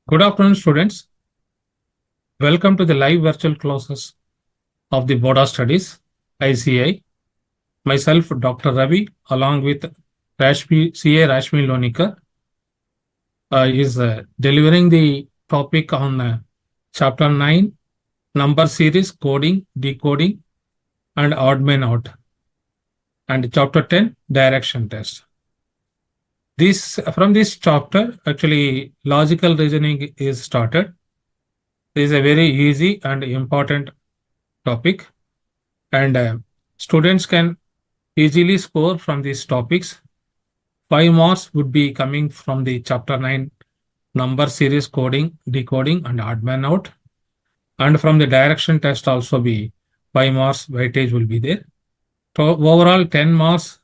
Good afternoon, students. Welcome to the live virtual classes of the Board of Studies, ICAI. Myself, Dr. Ravi, along with CA Rashmi Lonikar, is delivering the topic on Chapter 9, Number Series, Coding, Decoding, and Odd Man Out, and Chapter 10, Direction Test. From this chapter, actually, logical reasoning is started. This is a very easy and important topic, and students can easily score from these topics. 5 marks would be coming from the chapter 9 number series, coding, decoding, and odd man out. And from the direction test also be 5 marks weightage will be there. So overall 10 marks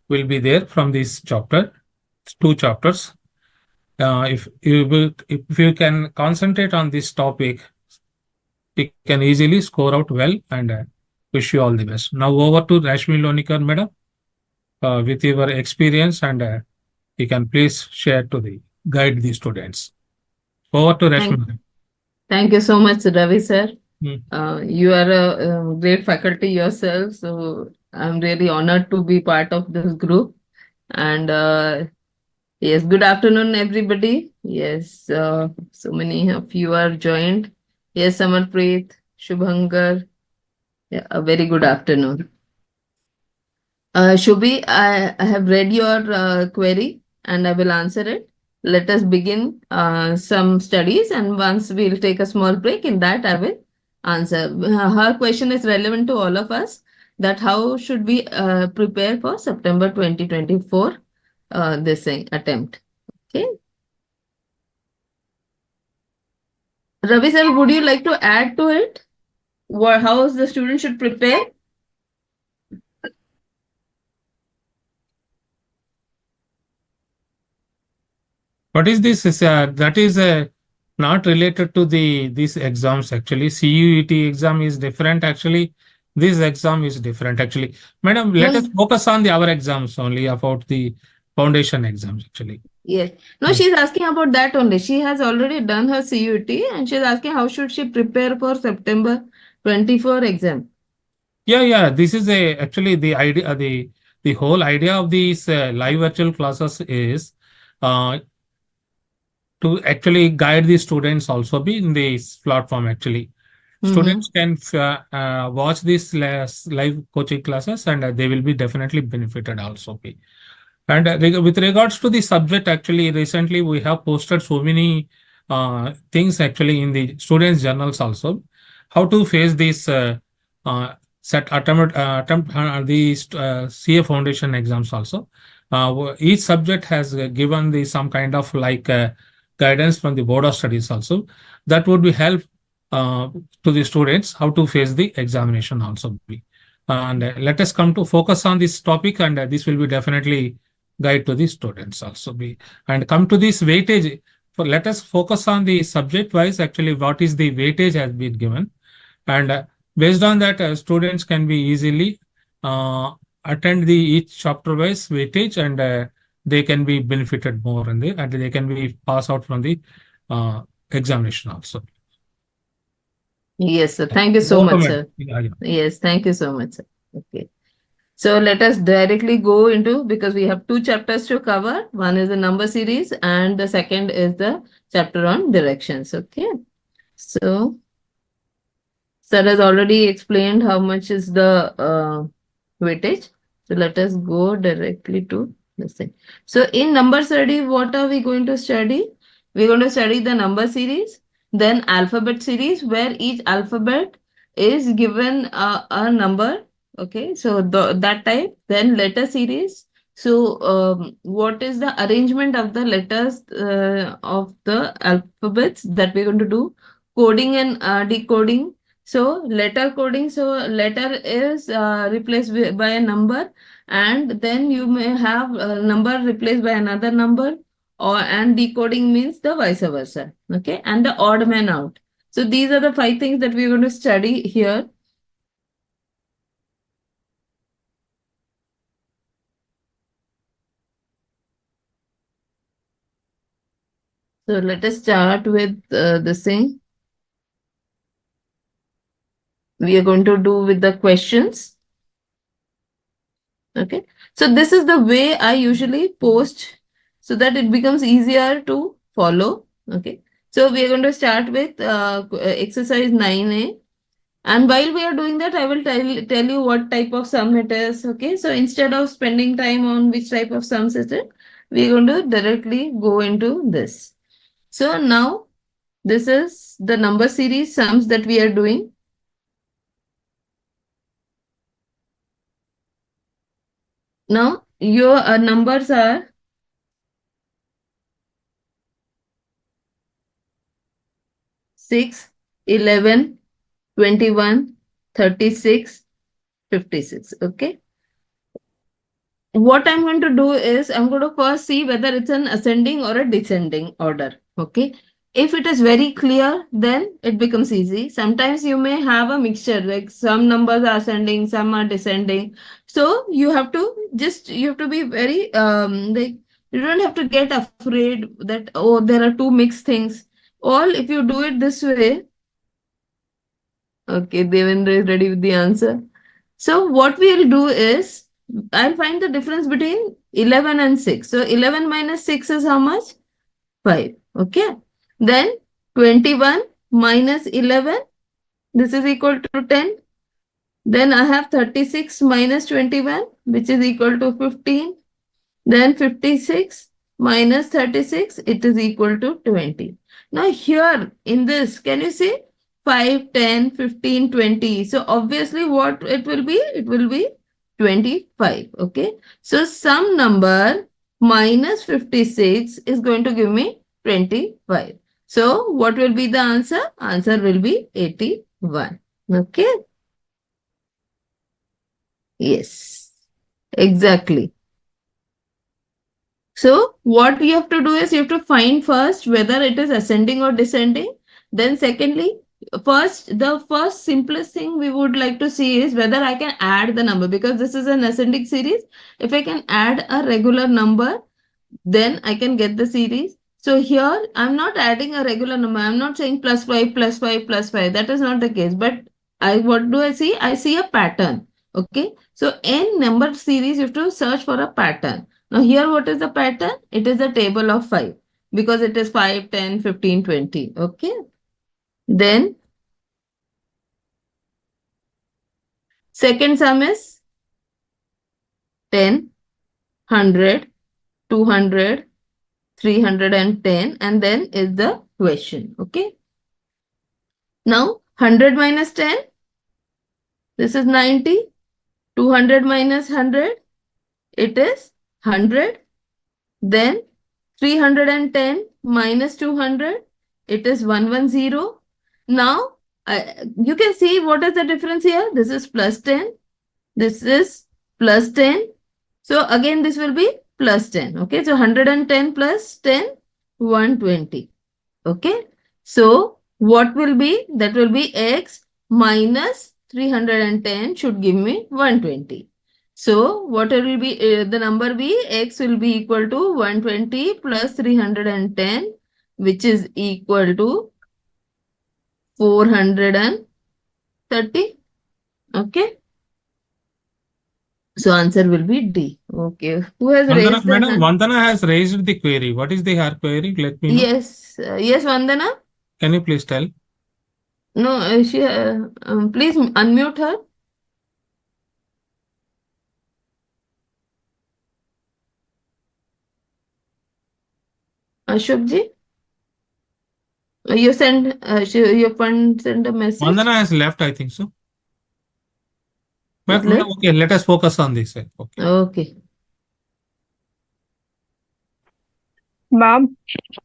will be there from this chapter, two chapters. If you can concentrate on this topic, you can easily score out well, and wish you all the best. Now over to Rashmi Lonikar, madam, with your experience, and you can please share to the guide the students. Over to Thank, Rashmi. thank you so much, Ravi sir. Hmm. You are a great faculty yourself, so I'm really honored to be part of this group. And yes, good afternoon, everybody. Yes, so many of you are joined. Yes, Samarpreet, Shubhankar. Yeah, a very good afternoon. Shubhi, I have read your query and I will answer it. Let us begin some studies, and once we'll take a small break, in that I will answer. Her question is relevant to all of us, that how should we prepare for September 2024 this thing, attempt. Okay. Ravi sir, would you like to add to it? How the student should prepare? What is this? That is not related to these exams actually. CUET exam is different actually. This exam is different actually. Madam, let us No, focus on our exams only, about the foundation exams actually. yes. No, Hmm. she's asking about that only. She has already done her CUT and she's asking how should she prepare for September 24 exam. Yeah. This is actually the idea. The whole idea of these live virtual classes is uh, to actually guide the students also be in this platform actually. Mm-hmm. Students can watch these live coaching classes, and they will be definitely benefited also be. And with regards to the subject, actually, recently we have posted so many things actually in the students' journals also. How to face these set attempt these CA foundation exams also. Each subject has given the some kind of like guidance from the board of studies also. That would be help uh, to the students how to face the examination also be. And let us come to focus on this topic, and this will be definitely guide to the students also be. And come to this weightage. For let us focus on the subject wise actually what is the weightage has been given, and based on that students can be easily uh, attend the each chapter wise weightage, and they can be benefited more in the, and they can be pass out from the uh, examination also. Yes, sir. Thank you so much, Automatic. sir. Yeah. Yes, thank you so much, sir. Okay. So let us directly go into, because we have two chapters to cover. One is the number series and the second is the chapter on directions. Okay. So sir has already explained how much is the weightage. So let us go directly to this thing. So in number study, what are we going to study? We're going to study the number series, then alphabet series, where each alphabet is given a number. Okay, so that type. Then letter series. So what is the arrangement of the letters of the alphabets that we're going to do? Coding and decoding. So letter coding, so letter is replaced by a number, and then you may have a number replaced by another number, or and decoding means the vice versa. Okay, and the odd man out. So these are the five things that we're going to study here. So let us start with this thing. We are going to do with the questions. Okay. So this is the way I usually post so that it becomes easier to follow. Okay. So we are going to start with exercise 9A. And while we are doing that, I will tell you what type of sum it is. Okay. So instead of spending time on which type of sums is it, we are going to directly go into this. So now this is the number series sums that we are doing. Now your numbers are 6, 11, 21, 36, 56. Okay. What I'm going to do is I'm going to first see whether it's an ascending or a descending order. Okay. If it is very clear, then it becomes easy. Sometimes you may have a mixture, like some numbers are ascending, some are descending. So you have to be very like you don't have to get afraid that oh there are two mixed things. All if you do it this way, okay, Devendra is ready with the answer. So what we'll do is, I'll find the difference between 11 and 6. So 11 minus 6 is how much? 5. Okay. Then 21 minus 11, this is equal to 10. Then I have 36 minus 21, which is equal to 15. Then 56 minus 36, it is equal to 20. Now here in this, can you see 5, 10, 15, 20? So obviously what it will be? It will be 25. Okay. So some number minus 56 is going to give me 25. So what will be the answer? Answer will be 81. Okay. Yes. Exactly. So what you have to do is you have to find first whether it is ascending or descending. Then secondly, the first simplest thing we would like to see is whether I can add the number because this is an ascending series. If I can add a regular number, then I can get the series. So here I'm not adding a regular number. I'm not saying plus 5, plus 5, plus 5. That is not the case. But what do I see? I see a pattern. Okay. So in number series, you have to search for a pattern. Now here what is the pattern? It is a table of 5 because it is 5, 10, 15, 20. Okay. Then second sum is 10, 100, 200, 310 and then is the question. Okay. Now 100 minus 10, this is 90. 200 minus 100, it is 100. Then 310 minus 200, it is 110. Now you can see what is the difference here. This is plus 10. This is plus 10. So again this will be plus 10. Okay. So 110 plus 10, 120. Okay. So what will be? That will be x minus 310 should give me 120. So what will be the number be? X will be equal to 120 plus 310 which is equal to 430. Okay. So answer will be D. Okay. Who has Vandana, raised the madam, hand? Vandana has raised the query. What is the her query? Let me know. Yes. Yes, Vandana? Can you please tell? No, please unmute her. Ashok ji. You send your friend send a message. Vandana has left, I think so. Is Madam, left? okay, let us focus on this. Okay. Okay. Ma'am,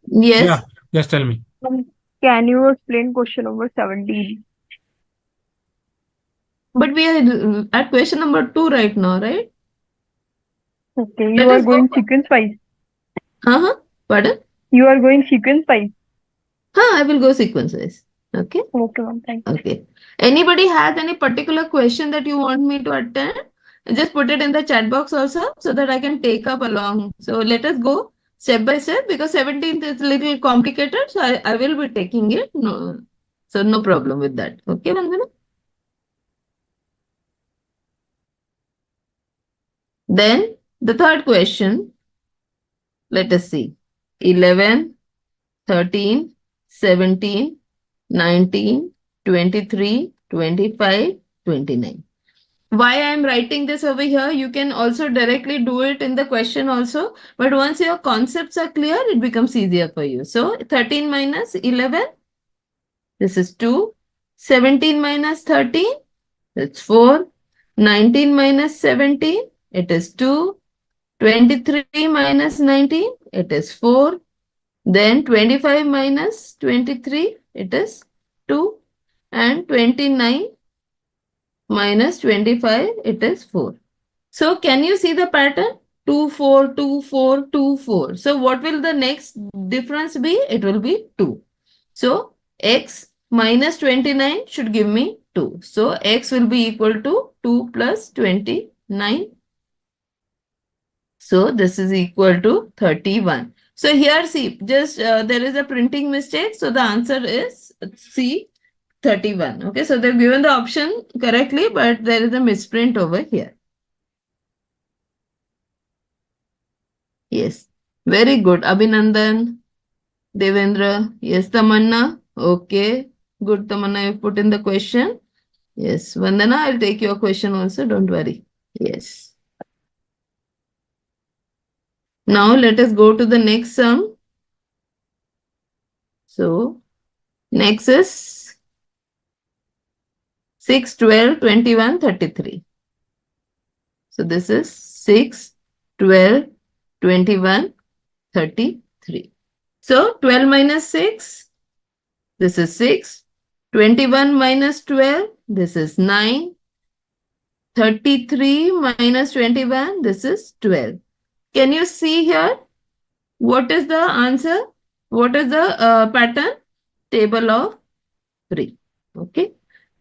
Yeah, Yes, just tell me. can you explain question number 17? but we are at question number 2 right now, right? Okay, you Let are us go going for. sequence wise. Pardon? You are going sequence wise. I will go sequence wise. Okay. Okay, ma'am, thank you. Okay. Anybody has any particular question that you want me to attend? Just put it in the chat box also so that I can take up along. So let us go step by step because 17th is a little complicated. So I will be taking it. No, so no problem with that. Okay, Vandana? Then the third question, let us see. 11, 13, 17, 19, 23, 25, 29. Why I am writing this over here, you can also directly do it in the question also. But once your concepts are clear, it becomes easier for you. So 13 minus 11, this is 2. 17 minus 13, it's 4. 19 minus 17, it is 2. 23 minus 19, it is 4. Then 25 minus 23, it is 2. And 29 minus 25, it is 4. So can you see the pattern? 2, 4, 2, 4, 2, 4. So what will the next difference be? It will be 2. So x minus 29 should give me 2. So x will be equal to 2 plus 29. So this is equal to 31. So here see, just there is a printing mistake. So the answer is C, 31. Okay, so they've given the option correctly, but there is a misprint over here. Yes, very good. Abhinandan, Devendra, yes, Tamanna. Okay, good, Tamanna, you put in the question. Yes, Vandana, I'll take your question also, don't worry. Yes. Now let us go to the next sum. So, next is 6, 12, 21, 33. So, this is 6, 12, 21, 33. So, 12 minus 6, this is 6. 21 minus 12, this is 9. 33 minus 21, this is 12. Can you see here? What is the answer? What is the pattern? Table of 3. Okay.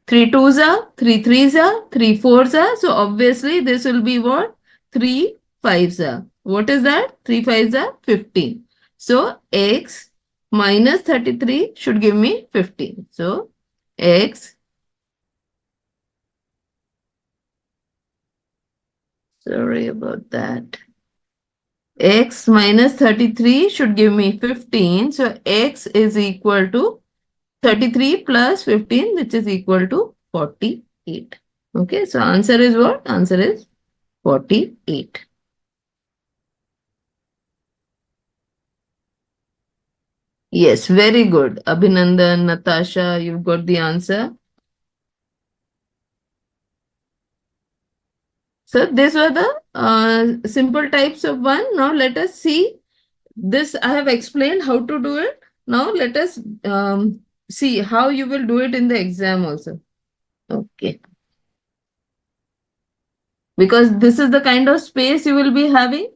3 twos are, 3 threes are, 3 fours are. So obviously this will be what? 3 fives are. What is that? 3 fives are 15. So x minus 33 should give me 15. So x, sorry about that. X minus 33 should give me 15. So x is equal to 33 plus 15, which is equal to 48. Okay, so answer is what? Answer is 48. Yes, very good. Abhinandan, Natasha, you've got the answer. So these were the simple types of one. Now let us see. This I have explained how to do it. Now let us see how you will do it in the exam also. Okay. Because this is the kind of space you will be having.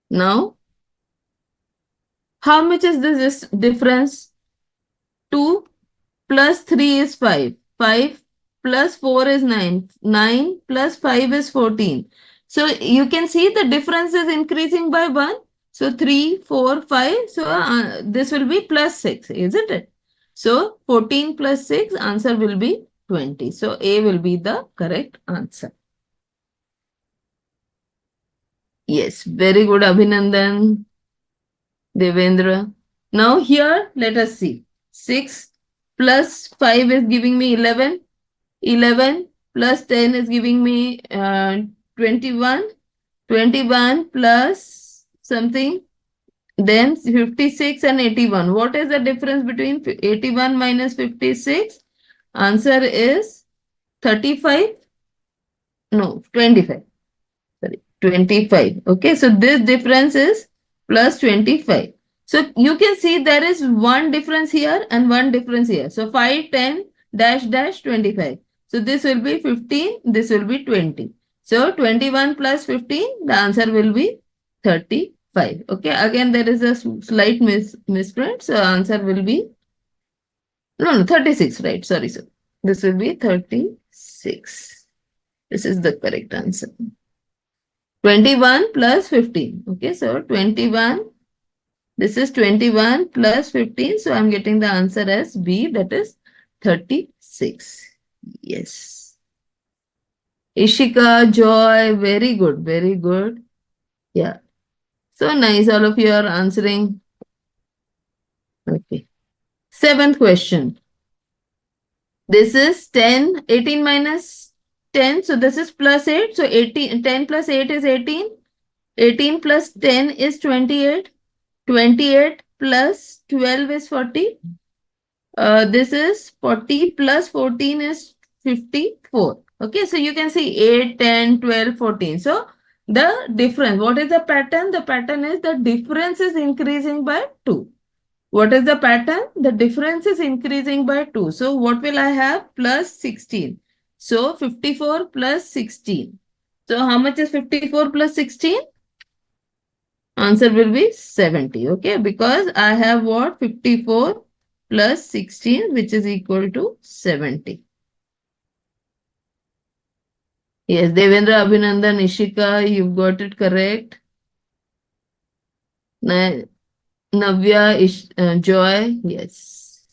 Now, how much is this difference? 2 plus 3 is 5. 5 plus 4 is 9. 9 plus 5 is 14. So you can see the difference is increasing by 1. So 3, 4, 5. So this will be plus 6, isn't it? So 14 plus 6, answer will be 20. So A will be the correct answer. Yes, very good, Abhinandan, Devendra. Now here, let us see. 6 plus 5 is giving me 11. 11 plus 10 is giving me 21. 21 plus something. Then 56 and 81. What is the difference between 81 minus 56? Answer is 35. No, 25. Sorry, 25. Okay, so this difference is plus 25. So you can see there is one difference here and one difference here. So 5, 10, dash, dash, 25. So this will be 15, this will be 20. So 21 plus 15, the answer will be 35. Okay, again there is a slight misprint. So answer will be, no, 36, right? Sorry, sir. This will be 36. This is the correct answer. 21 plus 15. Okay, so 21 This is 21 plus 15. So I'm getting the answer as B, that is 36. Yes. Ishika, Joy, very good, very good. Yeah. So nice, all of you are answering. Okay. Seventh question. This is 10, 18 minus 10. So this is plus 8. So 18, 10 plus 8 is 18. 18 plus 10 is 28. 28 plus 12 is 40. This is 40 plus 14 is 54. Okay, so you can see 8, 10, 12, 14. So the difference, what is the pattern? The pattern is the difference is increasing by 2. What is the pattern? The difference is increasing by 2. So what will I have? Plus 16. So 54 plus 16. So how much is 54 plus 16? Answer will be 70. Okay, because I have what? 54 plus 16, which is equal to 70. Yes, Devendra, Abhinandan, Ishika, you've got it correct. Navya, Joy, yes.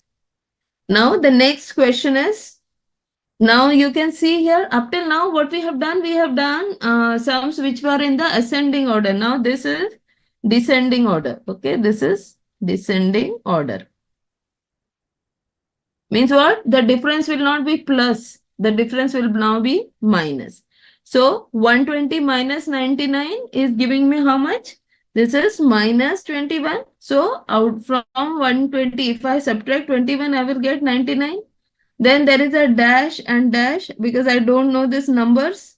Now the next question is, now you can see here, up till now what we have done sums which were in the ascending order. Now this is descending order. Okay, this is descending order. Means what? The difference will not be plus. The difference will now be minus. So 120 minus 99 is giving me how much? This is minus 21. So out from 120, if I subtract 21, I will get 99. Then there is a dash and dash because I don't know these numbers.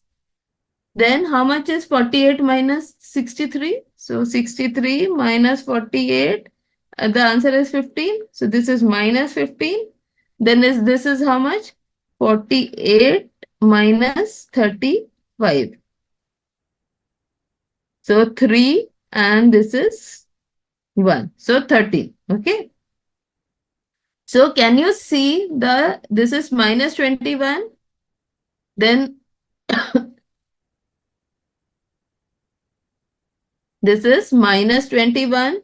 Then how much is 48 minus 63? So 63 minus 48. The answer is 15. So this is minus 15. Then this is how much? 48 minus 35. So 3 and this is 1. So 30. Okay. So can you see this is minus 21. Then this is minus 21.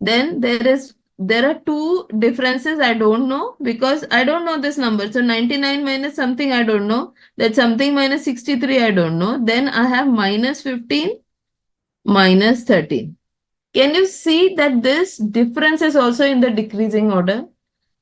Then there are two differences I don't know because I don't know this number. So 99 minus something I don't know. That something minus 63 I don't know. Then I have minus 15 minus 13. Can you see that this difference is also in the decreasing order?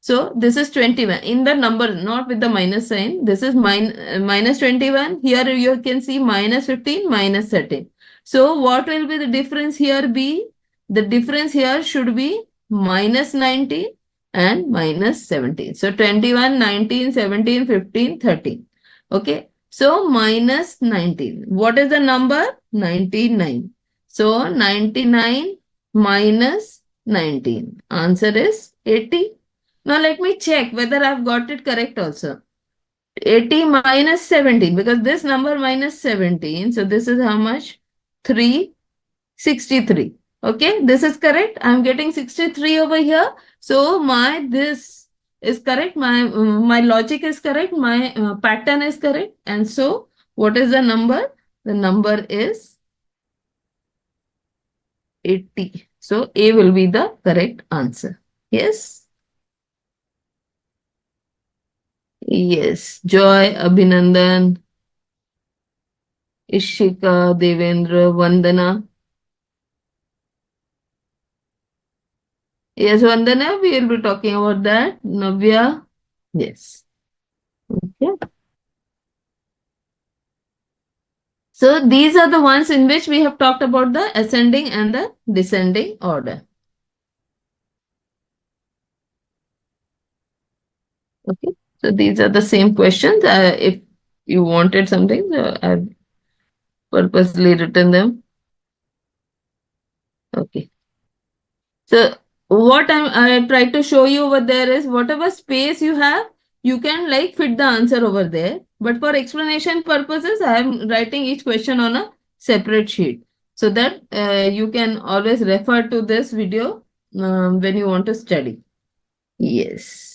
So this is 21 in the number, not with the minus sign. This is minus 21. Here you can see minus 15, minus 13. So what will be the difference here be? The difference here should be minus 19 and minus 17. So 21, 19, 17, 15, 13. Okay. So minus 19. What is the number? 99. So 99 minus 19. Answer is 80. Now let me check whether I've got it correct also. 80 minus 17 because this number minus 17. So this is how much? 363. Okay, this is correct. I'm getting 63 over here. So this is correct. My logic is correct. My pattern is correct. And so what is the number? The number is 80. So A will be the correct answer. Yes. Yes, Joy, Abhinandan, Ishika, Devendra, Vandana. Yes, Vandana, we will be talking about that. Navya, yes. Okay. So these are the ones in which we have talked about the ascending and the descending order. Okay. So these are the same questions. If you wanted something, I've purposely written them. Okay. So what I try to show you over there is whatever space you have, you can like fit the answer over there. But for explanation purposes, I am writing each question on a separate sheet so that you can always refer to this video when you want to study. Yes.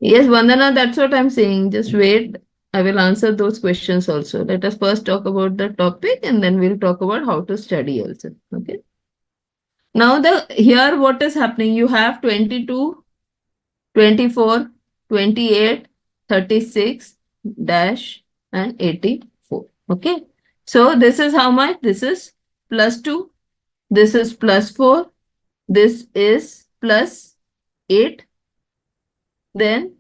Yes, Vandana, that's what I'm saying. Just wait. I will answer those questions also. Let us first talk about the topic and then we'll talk about how to study also. Okay. Now here what is happening? You have 22, 24, 28, 36 dash and 84. Okay. So this is how much? This is plus 2. This is plus 4. This is plus 8. Then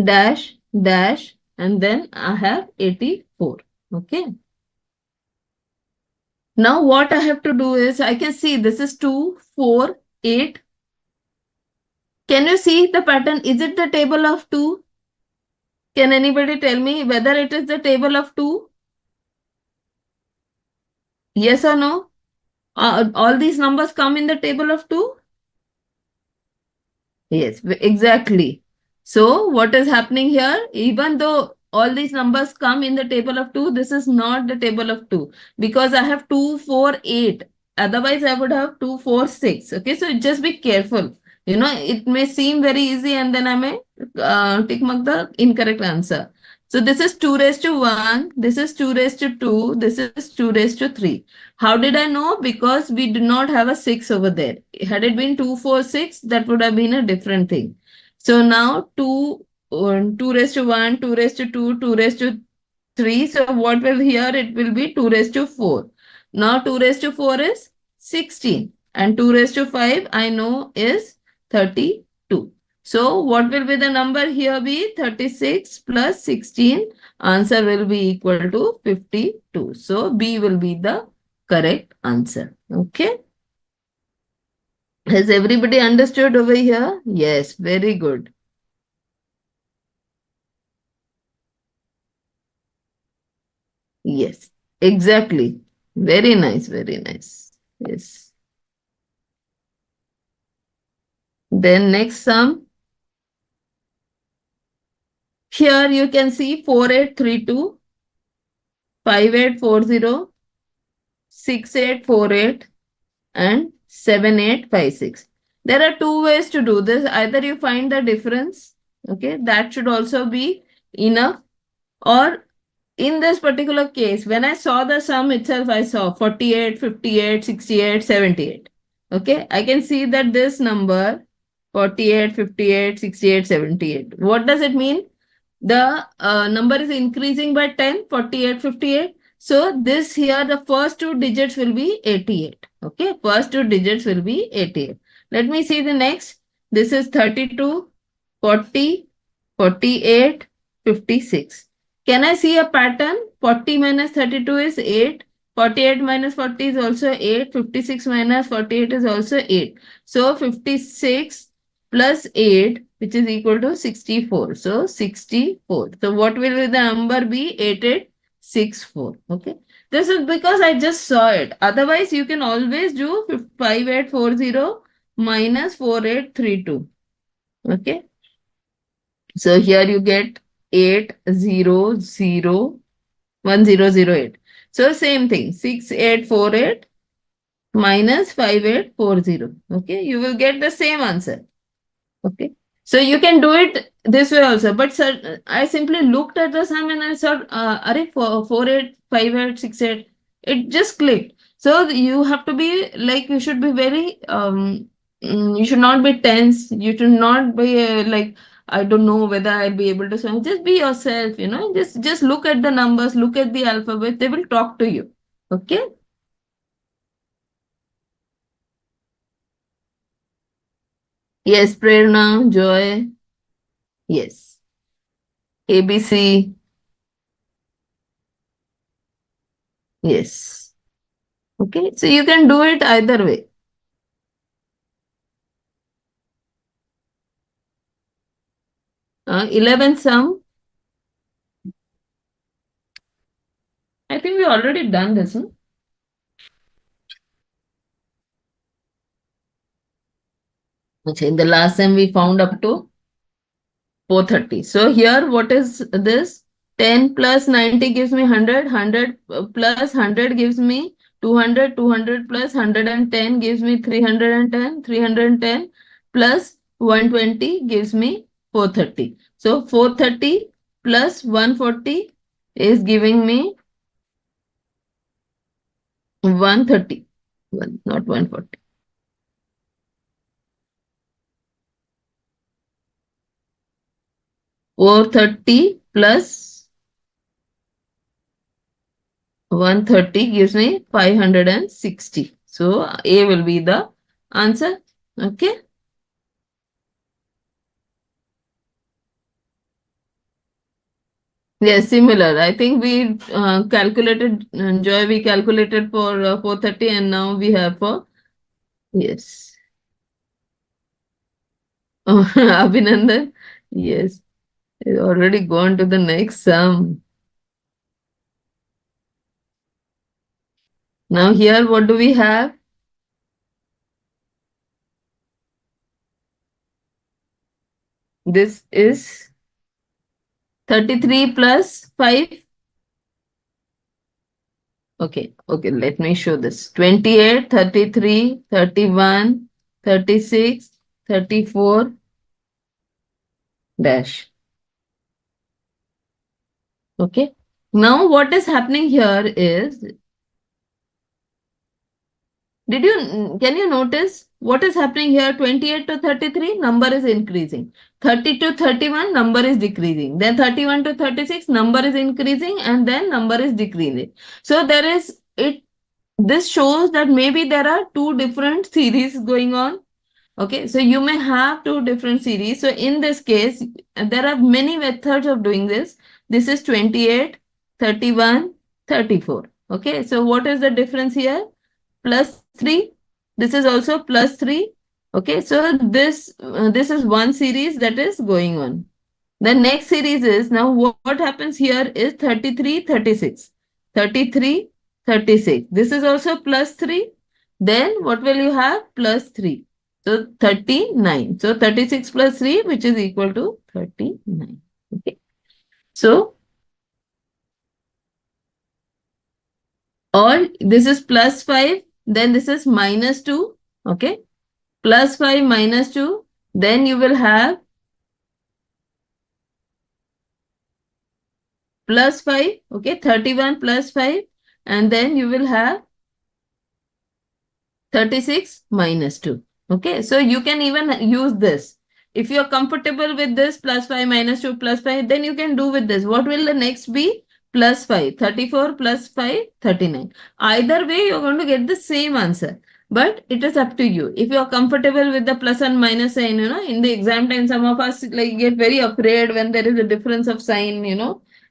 dash, dash, and then I have 84. Okay. Now what I have to do is I can see this is 2, 4, 8. Can you see the pattern? Is it the table of 2? Can anybody tell me whether it is the table of 2? Yes or no? All these numbers come in the table of 2? Yes, exactly. So what is happening here? Even though all these numbers come in the table of 2, this is not the table of 2 because I have 2, 4, 8. Otherwise, I would have 2, 4, 6. Okay, so just be careful. You know, it may seem very easy and then I may tick mark the incorrect answer. So this is 2 raised to 1, this is 2 raised to 2, this is 2 raised to 3. How did I know? Because we do not have a 6 over there. Had it been 2, 4, 6, that would have been a different thing. So now 2 raised to 1, 2 raised to 2, 2 raised to 3. So what will here? It will be 2 raised to 4. Now 2 raised to 4 is 16. And 2 raised to 5 I know is 32. So what will be the number here be? 36 plus 16. Answer will be equal to 52. So B will be the correct answer. Okay. Has everybody understood over here? Yes, very good. Yes, exactly. Very nice, very nice. Yes. Then next sum. Here you can see 4832, 5840, 6848 and 7856. There are two ways to do this. Either you find the difference, okay, that should also be enough, or in this particular case, when I saw the sum itself, I saw 48, 58, 68, 78. Okay, I can see that this number 48, 58, 68, 78. What does it mean? The number is increasing by 10, 48, 58. So this here, the first two digits will be 88. Okay, first two digits will be 88. Let me see the next. This is 32, 40, 48, 56. Can I see a pattern? 40 minus 32 is 8. 48 minus 40 is also 8. 56 minus 48 is also 8. So 56 plus 8, which is equal to 64. So 64. So what will the number be? 8864. Okay. This is because I just saw it. Otherwise, you can always do 5840 minus 4832. Okay. So here you get 8001008. So same thing, 6848 minus 5840. Okay, you will get the same answer. Okay, so you can do it this way also. But sir, I simply looked at the sum and I saw, array 485868. It just clicked. So you have to be like, you should be very you should not be tense. You should not be like, I don't know whether I'll be able to solve. Just be yourself, you know. Just look at the numbers, look at the alphabet. They will talk to you. Okay. Yes, Prerna, Joy. Yes. ABC. Yes. Okay. So you can do it either way. 11th sum. I think we already done this. Huh? Okay, in the last time we found up to 430. So here what is this? 10 plus 90 gives me 100. 100 plus 100 gives me 200. 200 plus 110 gives me 310. 310 plus 120 gives me 430. So 430 plus 140 is giving me 130. Not 140. 430 plus 130 gives me 560. So A will be the answer. Okay. Yes, similar. I think we calculated, Joy, we calculated for 430 and now we have for, yes. Oh, Abhinandan, yes, it's already gone to the next sum. Now here, what do we have? This is 33 plus 5. Okay, let me show this. 28, 33, 31, 36, 34 dash. Okay. Now what is happening here is, can you notice what is happening here? 28 to 33, number is increasing. 30 to 31, number is decreasing. Then 31 to 36, number is increasing, and then number is decreasing. So this shows that maybe there are two different series going on. Okay, so you may have two different series. So in this case, there are many methods of doing this. This is 28, 31, 34. Okay, so what is the difference here? Plus 3. This is also plus 3. Okay, so this is one series that is going on. The next series is, now what happens here is 33, 36. 33, 36. This is also plus 3. Then what will you have? Plus 3. So 39. So 36 plus 3, which is equal to 39. Okay. So all this is plus 5. Then this is minus 2. Okay. Plus 5 minus 2. Then you will have plus 5. Okay. 31 plus 5. And then you will have 36 minus 2. Okay, so you can even use this. If you're comfortable with this plus 5 minus 2 plus 5, then you can do with this. What will the next be? Plus 5. 34 plus 5, 39. Either way, you're going to get the same answer. But it is up to you. If you're comfortable with the plus and minus sign, in the exam time, some of us get very afraid when there is a difference of sign,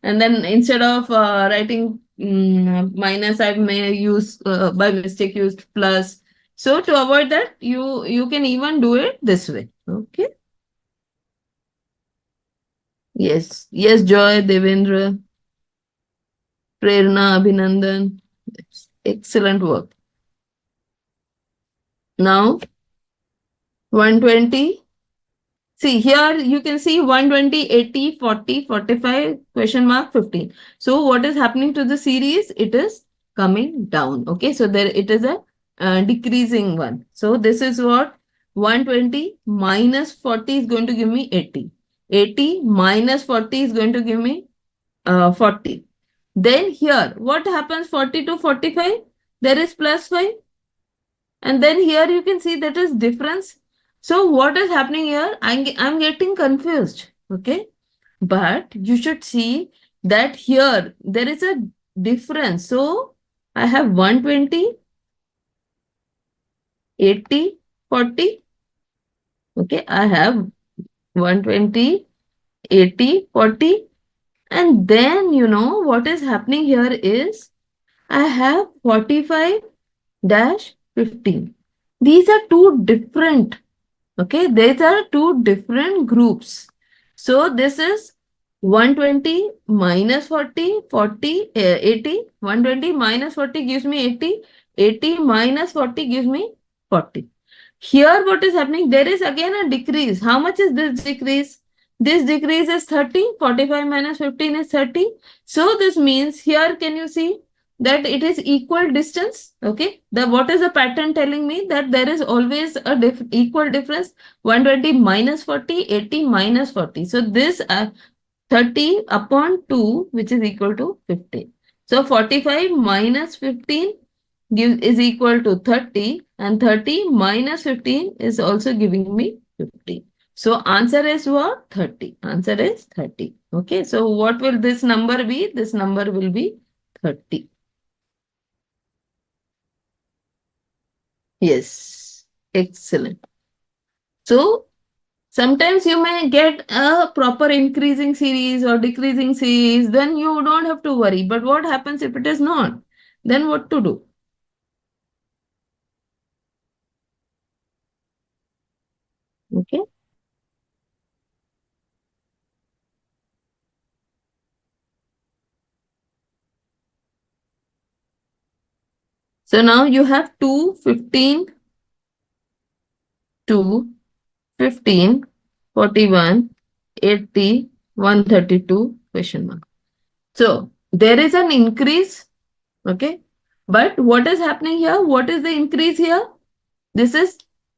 and then instead of writing minus, I may use by mistake used plus. So to avoid that, you can even do it this way. Okay. Yes. Yes, Joy, Devendra, Prerna, Abhinandan. Excellent work. Now, 120. See, here you can see 120, 80, 40, 45, question mark, 15. So what is happening to the series? It is coming down. Okay, so there it is a decreasing one. So this is what 120 minus 40 is going to give me 80. 80 minus 40 is going to give me 40. Then here, what happens 40 to 45? There is plus 5. And then here you can see that is difference. So what is happening here? I'm getting confused. Okay. But you should see that here there is a difference. So I have 120, 80, 40. Okay. I have 120, 80, 40. And then what is happening here is I have 45 dash 15. These are two different. Okay, these are two different groups. So this is 120 minus 40, 40, 80. 120 minus 40 gives me 80. 80 minus 40 gives me 40. Here what is happening? There is again a decrease. How much is this decrease? This decrease is 30. 45 minus 15 is 30. So this means here can you see that it is equal distance. Okay. What is the pattern telling me? That there is always a equal difference. 120 minus 40, 80 minus 40. So this 30 upon 2, which is equal to 15. So 45 minus 15 is equal to 30, and 30 minus 15 is also giving me 50. So answer is what? 30. Answer is 30. Okay. So what will this number be? This number will be 30. Yes. Excellent. So sometimes you may get a proper increasing series or decreasing series, then you don't have to worry. But what happens if it is not? Then what to do? Okay. So now you have 2, 15, 2, 15, 41, 80, 132 question mark. So there is an increase. Okay. But what is happening here? What is the increase here? This is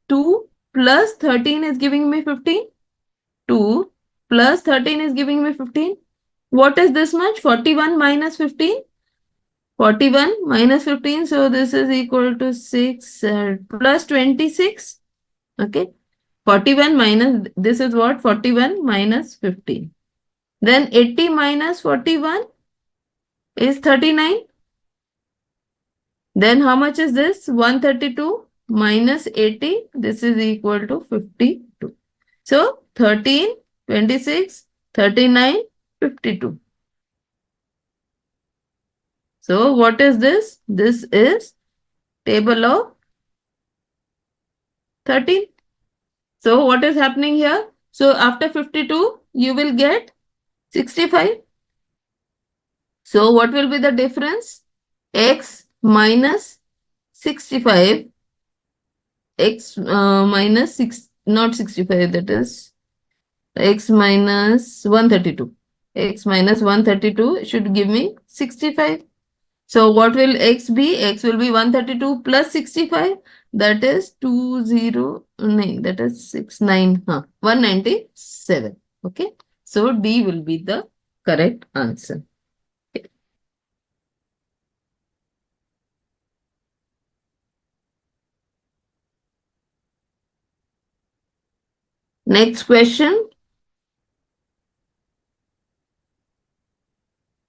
2 plus 13 is giving me 15. 2 plus 13 is giving me 15. What is this much? 41 minus 15. 41 minus 15. So this is equal to 6 plus 26. Okay. 41 minus, this is what? 41 minus 15. Then 80 minus 41 is 39. Then how much is this? 132 minus 80. This is equal to 52. So 13, 26, 39, 52. So what is this? This is table of 13. So what is happening here? So after 52, you will get 65. So what will be the difference? X minus 65, x minus 6, not 65, that is x minus 132. X minus 132 should give me 65. So what will x be? X will be 132 plus 65. That is 209. That is 69. 197. Okay. So D will be the correct answer. Next question.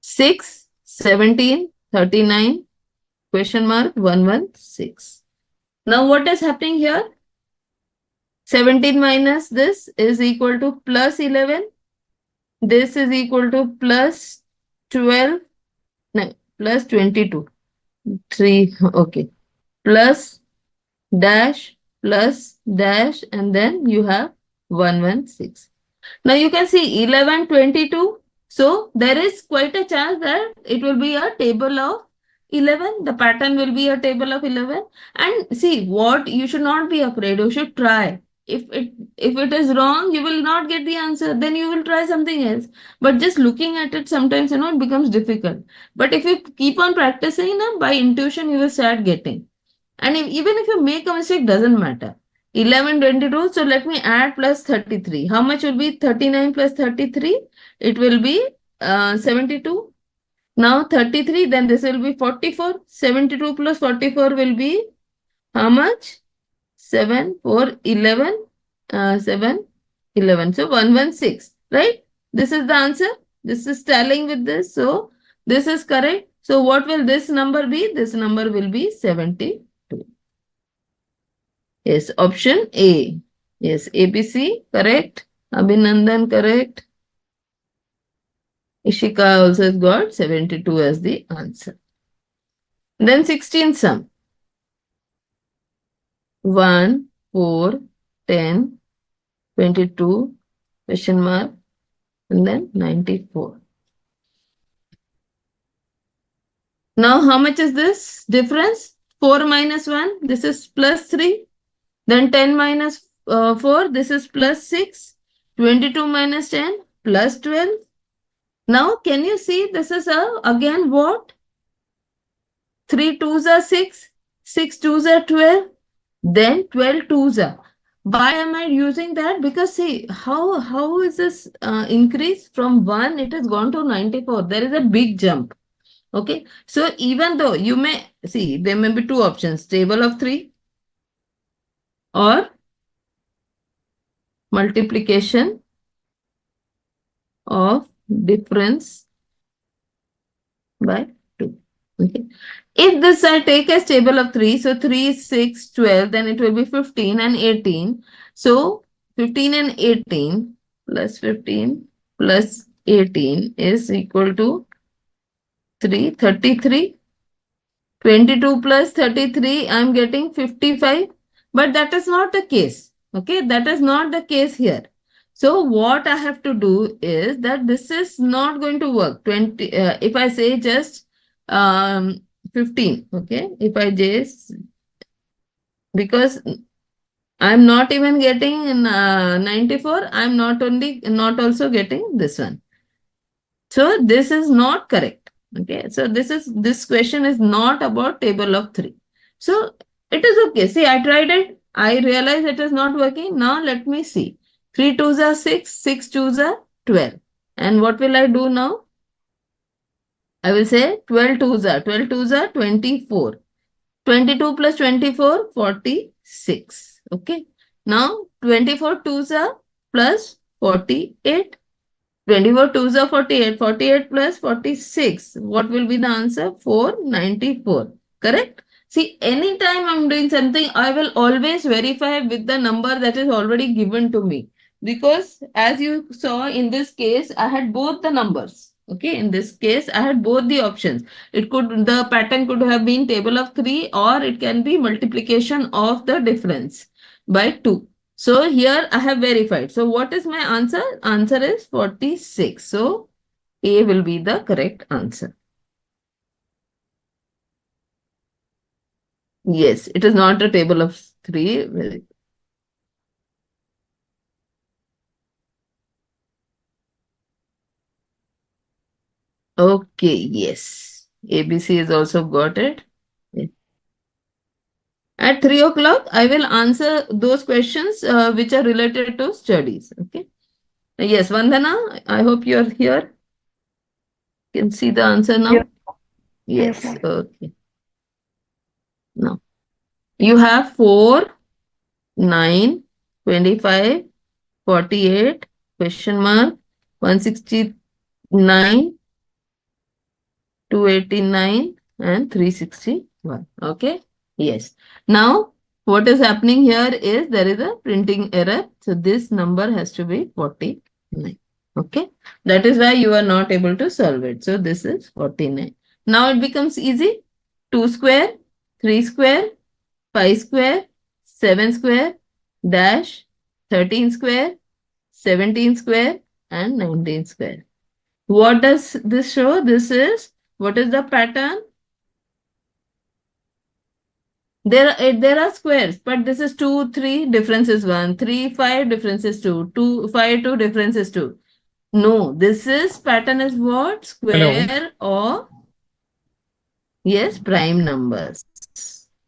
6, 17, 39, question mark 116. Now what is happening here? 17 minus this is equal to plus 11. This is equal to plus 12. No, plus 22. 3. Okay. Plus dash, and then you have 116. Now you can see 11, 22. So there is quite a chance that it will be a table of 11. The pattern will be a table of 11. And see, what you should not be afraid. You should try. If it is wrong, you will not get the answer. Then you will try something else. But just looking at it sometimes, it becomes difficult. But if you keep on practicing, by intuition, you will start getting. And even if you make a mistake, doesn't matter. 11, 22. So let me add plus 33. How much will be 39 plus 33? It will be 72. Now 33, then this will be 44. 72 plus 44 will be how much? 7, 4, 11. 7, 11. So 116, right? This is the answer. This is tallying with this. So this is correct. So what will this number be? This number will be 72. Yes, option A. Yes, ABC, correct. Abhinandan, correct. Ishika also has got 72 as the answer. Then 16 sum. 1, 4, 10, 22, question mark, and then 94. Now, how much is this difference? 4 minus 1, this is plus 3. Then 10 minus 4, this is plus 6. 22 minus 10, plus 12. Now, can you see this is again what? 3 twos are 6, 6 twos are 12, then 12 twos are. Why am I using that? Because see, how is this increase from 1, it has gone to 94. There is a big jump. Okay. So even though you may see, there may be two options, table of 3 or multiplication of difference by 2. Okay. If this I take as table of 3, so 3 is 6, 12, then it will be 15 and 18. So 15 and 18 plus 15 plus 18 is equal to 33. 22 plus 33, I'm getting 55. But that is not the case. Okay, that is not the case here. So what I have to do is that this is not going to work. 20, if I say just 15, okay, if I just, because I'm not even getting 94, I'm not also getting this one. So this is not correct. Okay. So this question is not about table of 3. So it is okay. See, I tried it. I realized it is not working. Now let me see. 3 twos are 6, 6 twos are 12. And what will I do now? I will say 12 twos are 24. 22 plus 24, 46. Okay. Now 24 twos are plus 48. 24 twos are 48. 48 plus 46. What will be the answer? 494. Correct? See, anytime I'm doing something, I will always verify with the number that is already given to me. Because as you saw in this case, I had both the numbers. Okay, in this case, I had both the options. The pattern could have been table of 3 or it can be multiplication of the difference by 2. So here I have verified. So what is my answer? Answer is 46. So A will be the correct answer. Yes, it is not a table of 3. Okay, yes. ABC has also got it. Yes. At 3 o'clock, I will answer those questions which are related to studies. Okay. Yes, Vandana, I hope you are here. You can see the answer now. Yes. Yes. Yes, ma'am. Okay. Now, you have 4, 9, 25, 48, question mark, 169, 289, and 361. Okay. Yes. Now, what is happening here is there is a printing error. So this number has to be 49. Okay. That is why you are not able to solve it. So this is 49. Now it becomes easy. 2 square, 3 square, 5 square, 7 square, dash, 13 square, 17 square, and 19 square. What does this show? What is the pattern? There are squares, but this is 2, 3, difference is 1, 3, 5, difference is 2, 2, 5, 2, difference is 2. No, this is pattern is what? Hello. Square or, yes, prime numbers.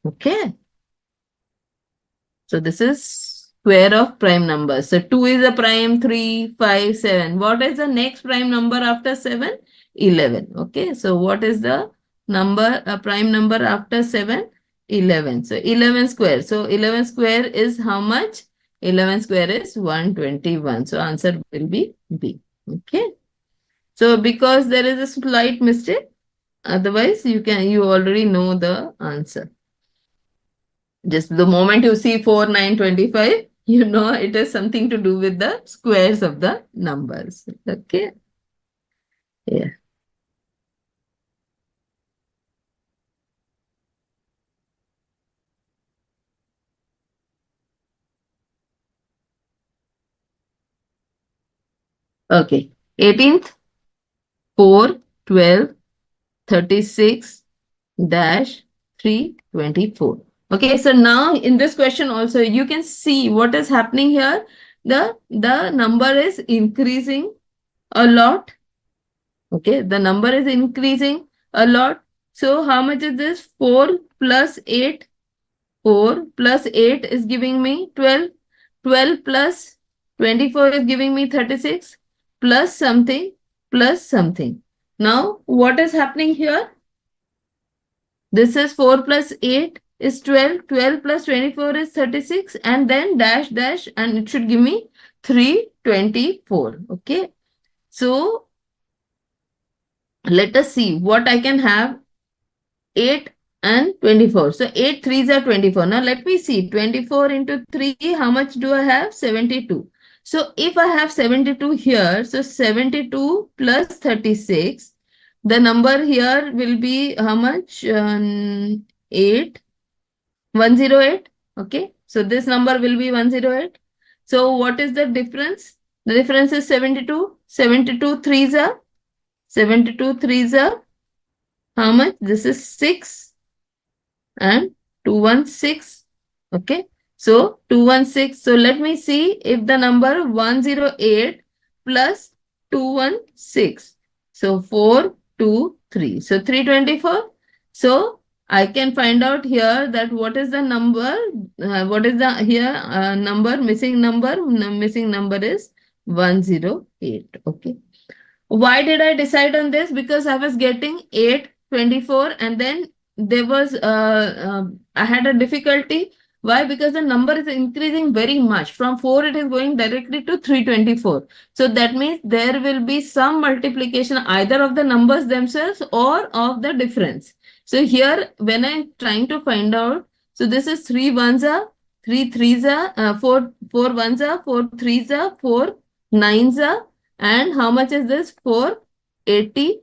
Okay. So this is square of prime numbers. So 2 is a prime, 3, 5, 7. What is the next prime number after 7? 11. Okay. So what is the prime number after 7? 11. So 11 square. So 11 square is how much? 11 square is 121. So answer will be B. Okay. So because there is a slight mistake, otherwise you already know the answer. Just the moment you see 4, 9, 25, you know it has something to do with the squares of the numbers. Okay. Yeah. Okay. 18th, 4, 12, 36, dash 324. Okay. So now in this question also, you can see what is happening here. The number is increasing a lot. Okay. The number is increasing a lot. So how much is this? 4 plus 8. 4 plus 8 is giving me 12. 12 plus 24 is giving me 36 plus something plus something. Now, what is happening here? This is 4 plus 8 is 12. 12 plus 24 is 36 and then dash dash and it should give me 324. Okay. So, let us see what I can have 8 and 24. So 8 threes are 24. Now let me see 24 into 3. How much do I have? 72. So if I have 72 here, so 72 plus 36, the number here will be how much? 8, 108. Okay. So this number will be 108. So what is the difference? The difference is 72. 72 threes are 72 threes are how much? This is 6 and 216. Okay. So 216. So let me see if the number 108 plus 216. So 423. So 324. So I can find out here that what is the number, what is the here number, missing number, missing number is 108. Okay. Why did I decide on this? Because I was getting 8, 24, and then there was I had a difficulty. Why? Because the number is increasing very much. From 4, it is going directly to 324. So that means there will be some multiplication either of the numbers themselves or of the difference. So here, when I'm trying to find out, so this is 3 ones are, 3 threes are, 4 ones are, 4 threes are, 4 nines are, and how much is this? 480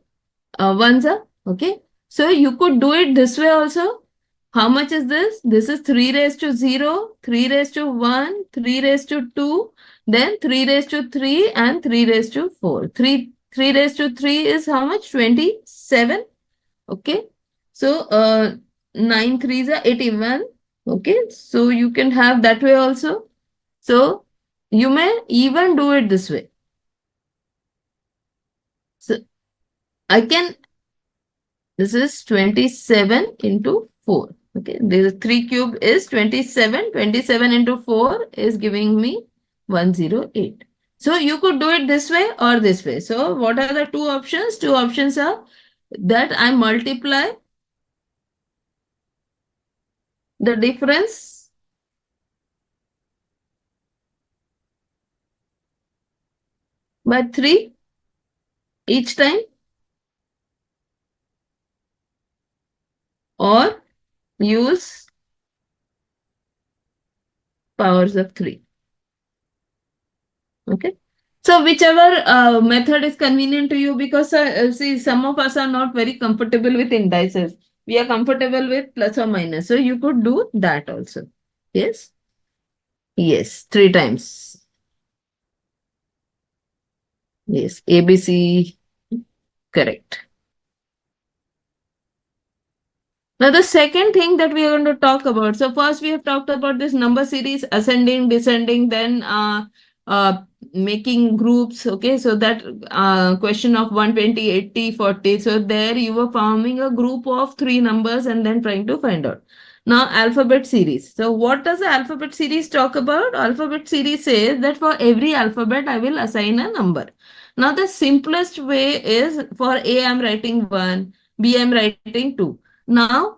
ones are. Okay. So you could do it this way also. How much is this? This is 3 raised to 0, 3 raised to 1, 3 raised to 2, then 3 raised to 3 and 3 raised to 4. 3 raised to 3 is how much? 27. Okay. So 9 threes are 81. Okay. So you can have that way also. So you may even do it this way. So I can, this is 27 into 4. Okay, this 3 cube is 27. 27 into 4 is giving me 108. So you could do it this way or this way. So what are the two options? Two options are that I multiply the difference by 3 each time, or use powers of 3. Okay. So whichever method is convenient to you, because see, some of us are not very comfortable with indices. We are comfortable with plus or minus. So you could do that also. Yes. Yes. 3 times. Yes. ABC. Correct. Now, the second thing that we are going to talk about. So first we have talked about this number series, ascending, descending, then making groups. Okay, so that question of 120, 80, 40. So there you were forming a group of 3 numbers and then trying to find out. Now, alphabet series. So what does the alphabet series talk about? Alphabet series says that for every alphabet, I will assign a number. Now, the simplest way is for A, I'm writing 1, B, I'm writing 2. Now,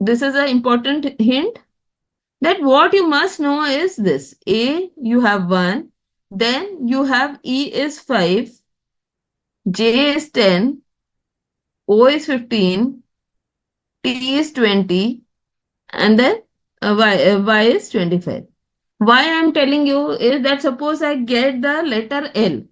this is an important hint that what you must know is this. A, you have 1, then you have E is 5, J is 10, O is 15, T is 20, and then y is 25. Why I am telling you is that suppose I get the letter L.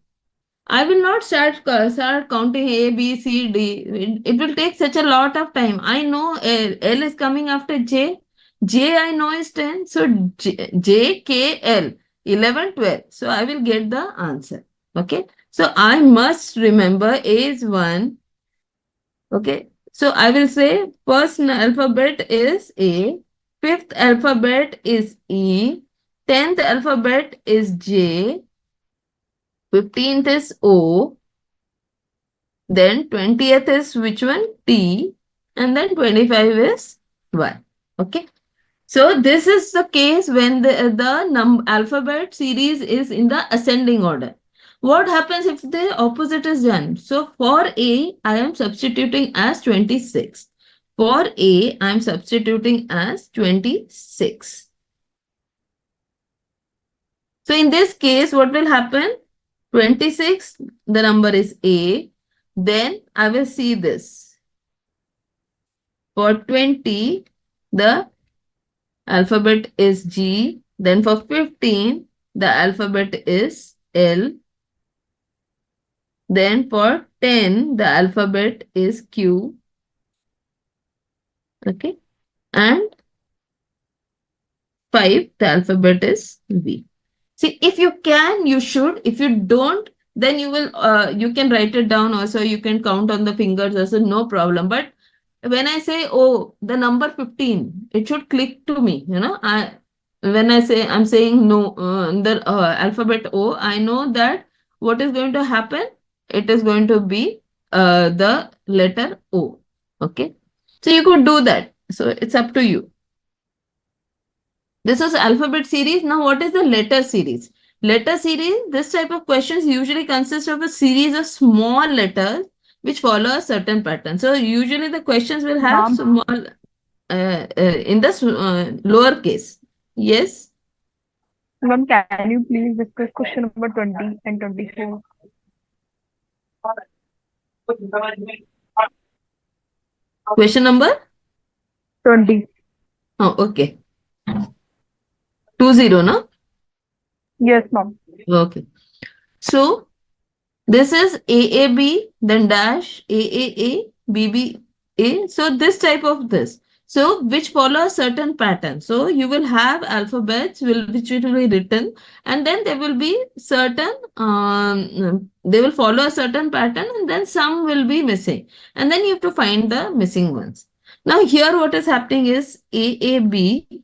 I will not start counting A, B, C, D. It will take such a lot of time. I know L. L is coming after J. J I know is 10. So J, K, L, 11, 12. So I will get the answer. Okay. So I must remember A is 1. Okay. So I will say first alphabet is A. Fifth alphabet is E. 10th alphabet is J. 15th is O. Then 20th is which one? T. And then 25 is Y. Okay. So this is the case when the alphabet series is in the ascending order. What happens if the opposite is done? So for A, I am substituting as 26. For A, I am substituting as 26. So in this case, what will happen? 26, the number is A. Then I will see this. For 20, the alphabet is G. Then for 15, the alphabet is L. Then for 10, the alphabet is Q. Okay. And 5, the alphabet is V. See, if you can, you should. If you don't, then you can write it down also. You can count on the fingers also, no problem. But when I say, oh, the number 15, it should click to me, when I say, I'm saying no, the alphabet O, I know that what is going to happen? It is going to be the letter O. Okay. So you could do that. So it's up to you. This is alphabet series. Now, what is the letter series? Letter series, this type of questions usually consist of a series of small letters which follow a certain pattern. So, usually the questions will have Ma'am, small in the lower case. Yes. ma'am, can you please discuss question number 20 and 24? Question number? 20. Oh, okay. 20, no? Yes, ma'am. Okay. So, this is AAB, then dash, AAA, BBA. So, this type of this. So, which follow a certain pattern. So, you will have alphabets which will be written, and then there will be certain, they will follow a certain pattern, and then some will be missing. And then you have to find the missing ones. Now, here what is happening is AAB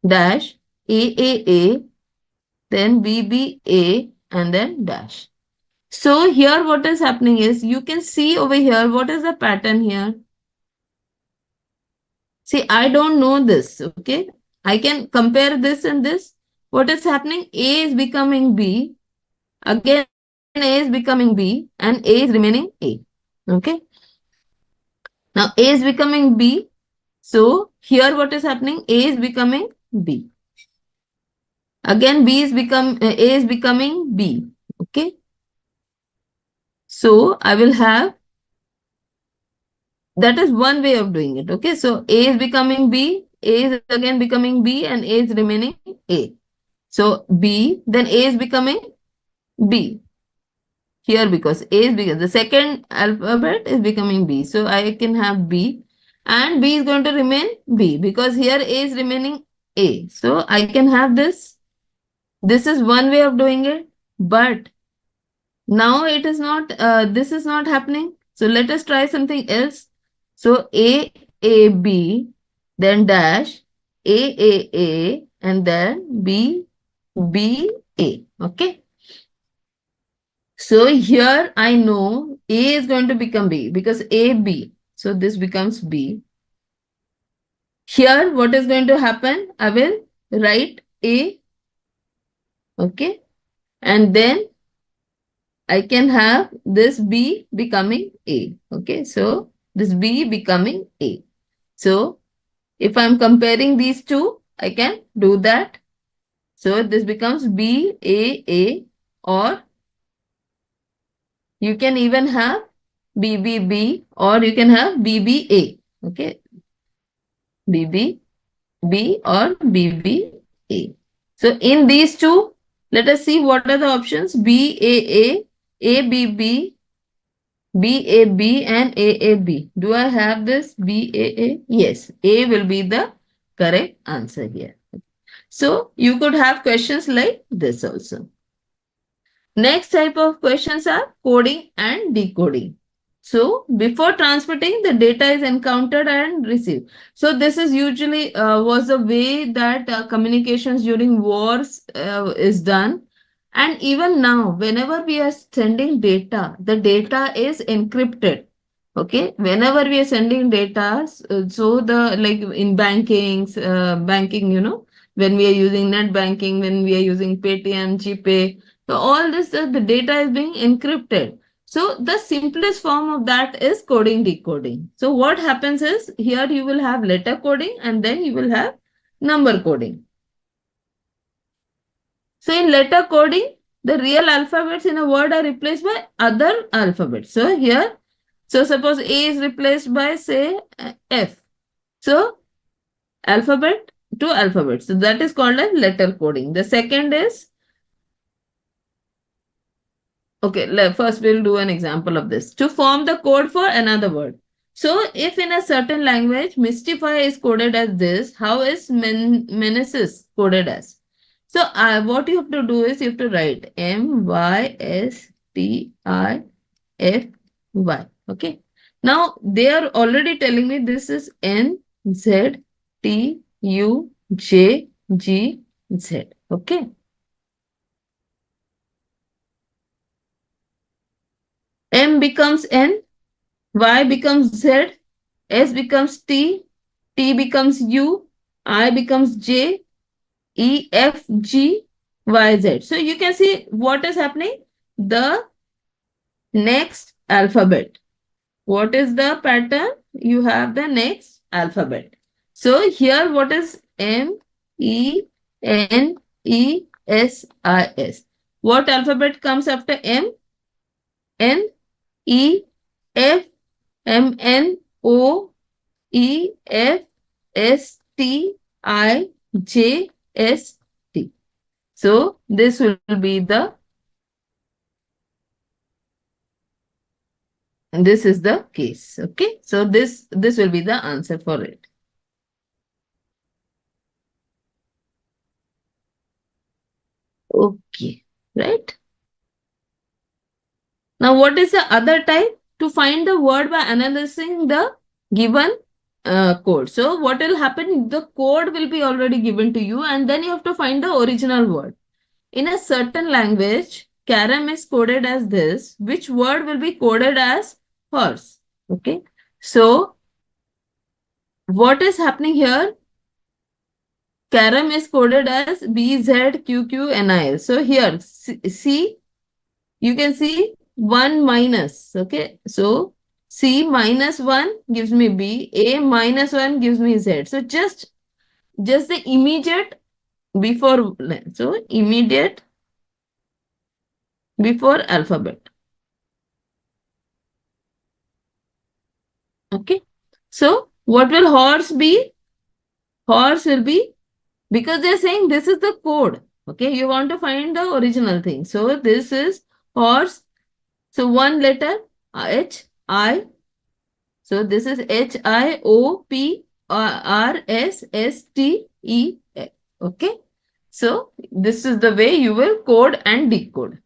dash, AAA, then BBA, and then dash. So here what is happening is you can see over here what is the pattern here. See, I don't know this, okay? I can compare this and this. What is happening? A is becoming B. Again, A is becoming B and A is remaining A. Okay? Now A is becoming B. So here what is happening? A is becoming B. Again, A is becoming B. Okay? So I will have, that is one way of doing it. Okay, so A is becoming B, A is again becoming B, and A is remaining A. So B, then A is becoming B here because the second alphabet is becoming B. So I can have B, and B is going to remain B because here A is remaining A. So I can have this. This is one way of doing it, but now it is not, this is not happening. So let us try something else. So A, A, B, then dash, A, A, A, and then B, B, A. Okay. So here I know A is going to become B because A, B. So this becomes B. Here what is going to happen? I will write A. Okay. And then I can have this B becoming A. Okay, so this B becoming A. So if I'm comparing these two, I can do that. So this becomes B, A, or you can even have B, B, B, or you can have B, B, A. Okay, B, B, B, or B, B, A. So in these two, let us see what are the options. B, A, B, B, BAB and AAB. Do I have this BAA? Yes, A will be the correct answer here. So you could have questions like this also. Next type of questions are coding and decoding. So before transmitting, the data is encountered and received. So this is usually was the way that communications during wars is done. And even now, whenever we are sending data, the data is encrypted. Okay, whenever we are sending data, so the like in banking, when we are using net banking, when we are using Paytm, GPay, so all this the data is being encrypted. So the simplest form of that is coding decoding. So what happens is here you will have letter coding and then you will have number coding. So in letter coding, the real alphabets in a word are replaced by other alphabets. So here, so suppose A is replaced by say F. So alphabet to alphabet. So that is called as letter coding. The second is, okay, first we'll do an example of this. To form the code for another word. So if in a certain language, mystify is coded as this, how is menaces coded as? So what you have to do is you have to write Mystify. Okay. Now they are already telling me this is Nztujgz. Okay. M becomes N, Y becomes Z, S becomes T, T becomes U, I becomes J, E, F, G, Y, Z. So you can see what is happening. The next alphabet. What is the pattern? You have the next alphabet. So here what is M, E, N, E, S, I, S. What alphabet comes after M? N, E, F, M, N, O, E, F, S, T, I, J, S, T. So this will be this is the case. Okay. So this will be the answer for it. Okay. Right. Now, what is the other type? To find the word by analyzing the given code. So, what will happen? The code will be already given to you, and then you have to find the original word. In a certain language, carom is coded as this. Which word will be coded as horse? Okay. So, what is happening here? Carom is coded as BZQQNIL. So, here, see, you can see 1 minus. Okay. So C minus 1 gives me B. A minus 1 gives me Z. So just the immediate before. So immediate before alphabet. Okay. So what will horse be? Horse will be, because they're saying this is the code. Okay. You want to find the original thing. So this is horse. So one letter H, I. So this is HIOPRSSTE. Okay. So this is the way you will code and decode.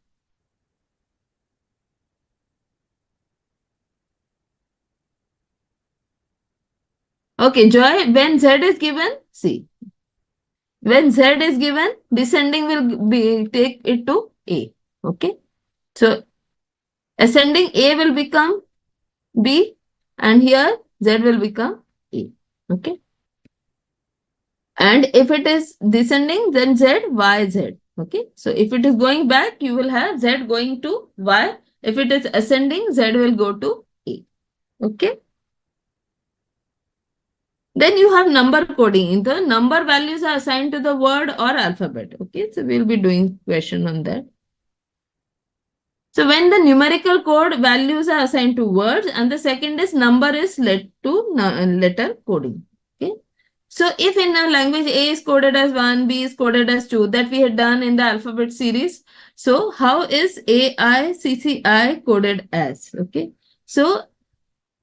Okay, Joy, when Z is given, see. When Z is given, descending will be take it to A. Okay. So ascending A will become B and here Z will become A. Okay. And if it is descending, then Z, Y, Z. Okay. So if it is going back, you will have Z going to Y. If it is ascending, Z will go to A. Okay. Then you have number coding. The number values are assigned to the word or alphabet. Okay. So we'll be doing question on that. So when the numerical code values are assigned to words and the second is number is led to letter coding. Okay. So if in a language A is coded as 1, B is coded as 2, that we had done in the alphabet series. So how is AICCI coded as? Okay. So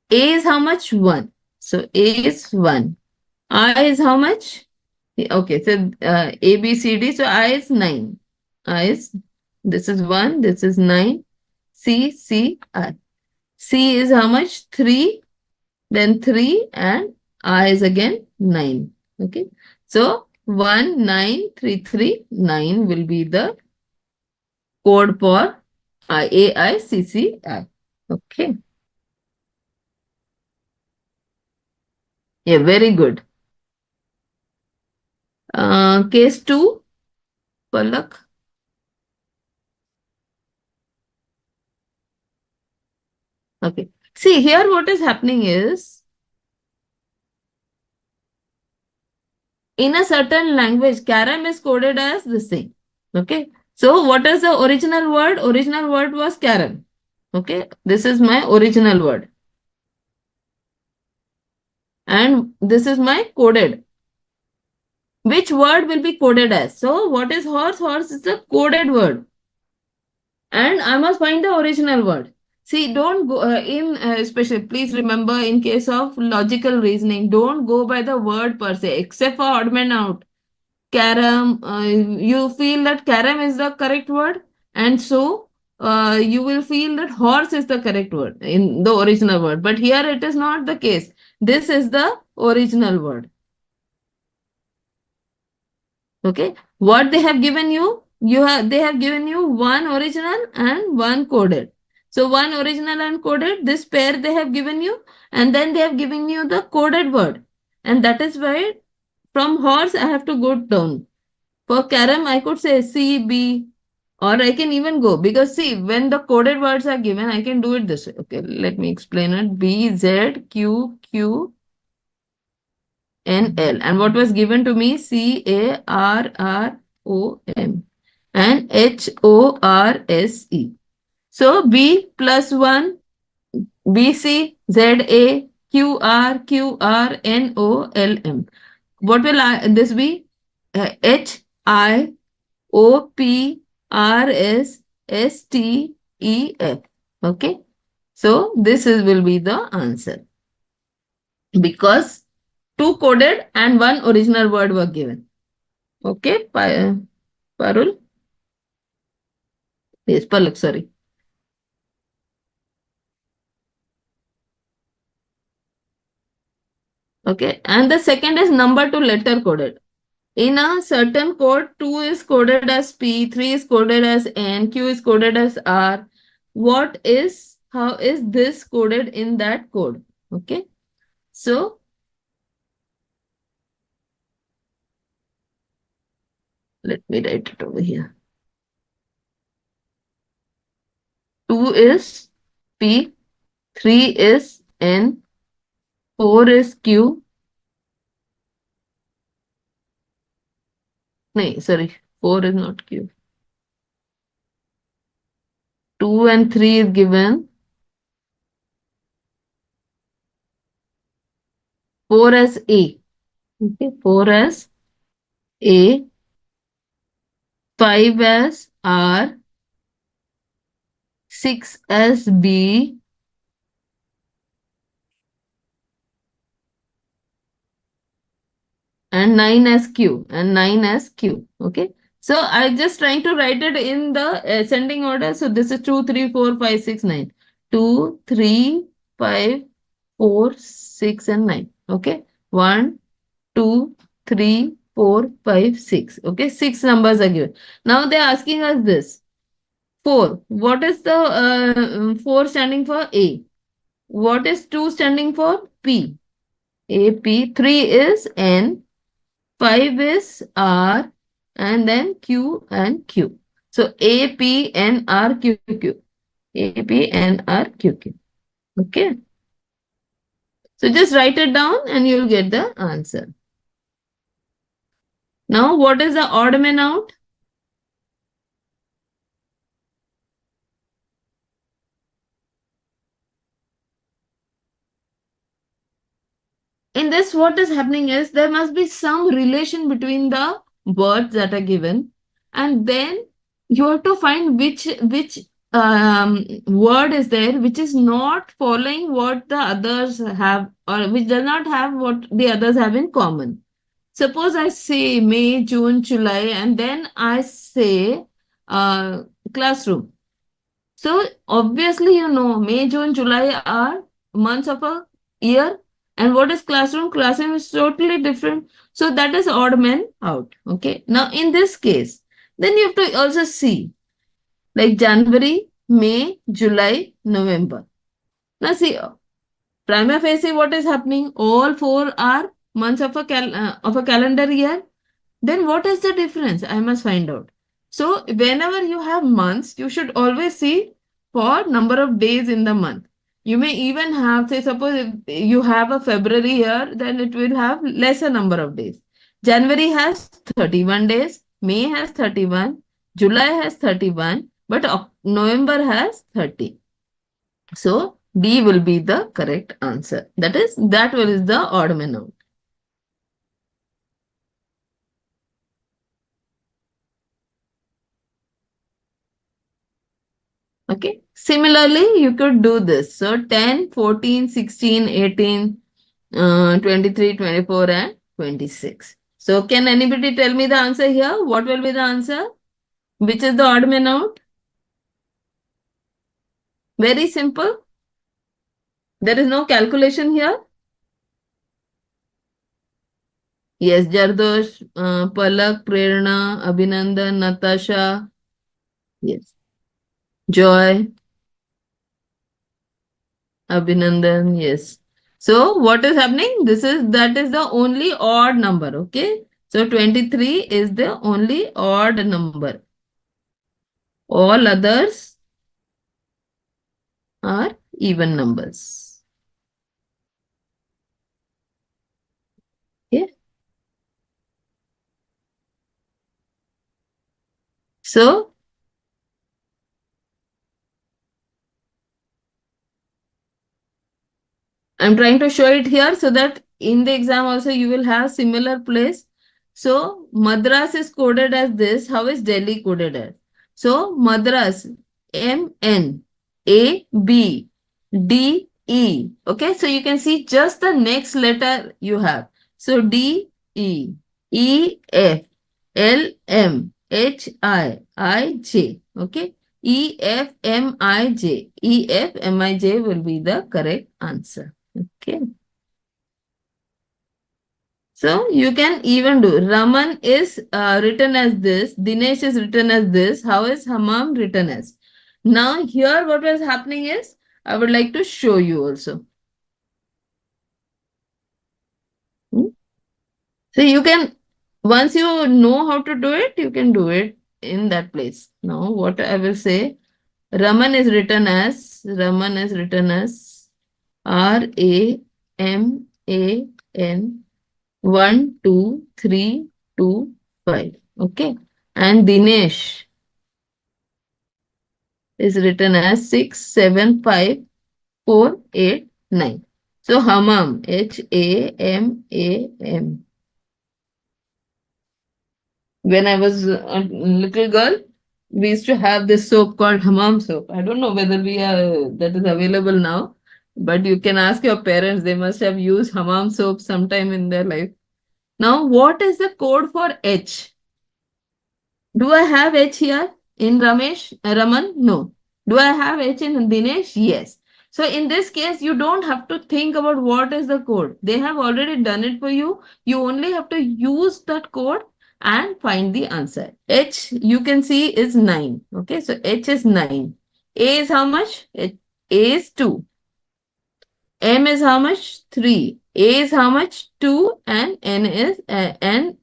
A is how much? 1. So A is 1. I is how much? Okay. So A, B, C, D. So I is 9. I is, this is 1. This is 9. C, C, I. C is how much? 3. Then 3 and I is again 9. Okay. So 19339 will be the code for AICCI. Okay. Yeah, very good. Case 2, Palak. Okay. See, here what is happening is, in a certain language, Karam is coded as this thing. Okay. So what is the original word? Original word was Karam. Okay. This is my original word. And this is my coded. Which word will be coded as? So what is horse? Horse is a coded word. And I must find the original word. See, don't go especially, please remember, in case of logical reasoning, don't go by the word per se, except for odd man out. Carom, you feel that carom is the correct word, and so you will feel that horse is the correct word in the original word. But here it is not the case. This is the original word. Okay, what they have given you, they have given you one original and one coded. So one original and coded, this pair they have given you, and then they have given you the coded word, and that is why from horse I have to go down. For carom, I could say C, B, or I can even go, because see, when the coded words are given, I can do it this way. Okay, let me explain it. B, Z, Q, Q, N, L. And what was given to me? C, A, R, R, O, M. And H, O, R, S, E. So B plus 1, B, C, Z, A, Q, R, Q, R, N, O, L, M. What will this be? H, I, O P R S S T E F. Okay. So this is will be the answer, because two coded and one original word were given. Okay, Parul? Yes, Palak, sorry. Okay, and the second is number to letter coded. In a certain code, 2 is coded as P, 3 is coded as N, Q is coded as R. How is this coded in that code? Okay, so let me write it over here. 2 is P, 3 is N, 4 is Q. No, sorry, 4 is not Q. 2 and 3 is given. 4 as A. Okay, 4 as A, 5 as R, 6 as B, and 9 as Q, and 9 as Q. Okay. So I just trying to write it in the ascending order. So this is 2, 3, 4, 5, 6, 9. 2, 3, 5, 4, 6, and 9. Okay. 1, 2, 3, 4, 5, 6. Okay. 6 numbers are given. Now they're asking us this. 4. What is the 4 standing for? A. What is 2 standing for? P. A, P. 3 is N. 5 is R, and then Q and Q. So A, P, N, R, Q, Q. A, P, N, R, Q, Q. Okay. So just write it down and you'll get the answer. Now, what is the odd man out? In this, what is happening is there must be some relation between the words that are given, and then you have to find which word is there which is not following what the others have, or which does not have what the others have in common. Suppose I say May, June, July, and then I say classroom. So obviously, May, June, July are months of a year. And what is classroom? Classroom is totally different. So that is odd man out. Okay. Now in this case, then you have to also see like January, May, July, November. Now see, prima facie what is happening? All four are months of a calendar year. Then what is the difference? I must find out. So whenever you have months, you should always see for number of days in the month. You may even have, say, suppose if you have a February here, then it will have lesser number of days. January has 31 days, May has 31, July has 31, but November has 30. So D will be the correct answer. That will is the odd man out. Okay. Similarly, you could do this. So 10, 14, 16, 18, 23, 24, and 26. So can anybody tell me the answer here? What will be the answer? Which is the odd man out? Very simple. There is no calculation here. Yes, Jardosh, Palak, Prerna, Abhinandan, Natasha. Yes. Joy, Abhinandan. Yes. So what is happening? That is the only odd number. Okay. So 23 is the only odd number. All others are even numbers. Okay. So I'm trying to show it here so that in the exam also you will have similar place. So Madras is coded as this. How is Delhi coded as? So Madras, MN, A, B, D, E. Okay, so you can see just the next letter you have. So D, E, E, F, L, M, H, I, J. Okay, E, F, M, I, J. E, F, M, I, J will be the correct answer. Okay. So you can even do Raman is written as this, Dinesh is written as this. How is Hammam written as? Now here what was happening is I would like to show you also. So you can, once you know how to do it, you can do it in that place. Now what I will say, Raman is written as Raman 1, 2, 3, 2, 5. Okay. And Dinesh is written as 6, 7, 5, 4, 8, 9. So Hammam, Hamam. When I was a little girl, we used to have this soap called Hammam soap. I don't know whether that is available now, but you can ask your parents. They must have used Hammam soap sometime in their life. Now, what is the code for H? Do I have H here in Raman? No. Do I have H in Dinesh? Yes. So in this case, you don't have to think about what is the code. They have already done it for you. You only have to use that code and find the answer. H, you can see, is 9. Okay, so H is 9. A is how much? A is 2. M is how much? 3. A is how much? 2. And M is again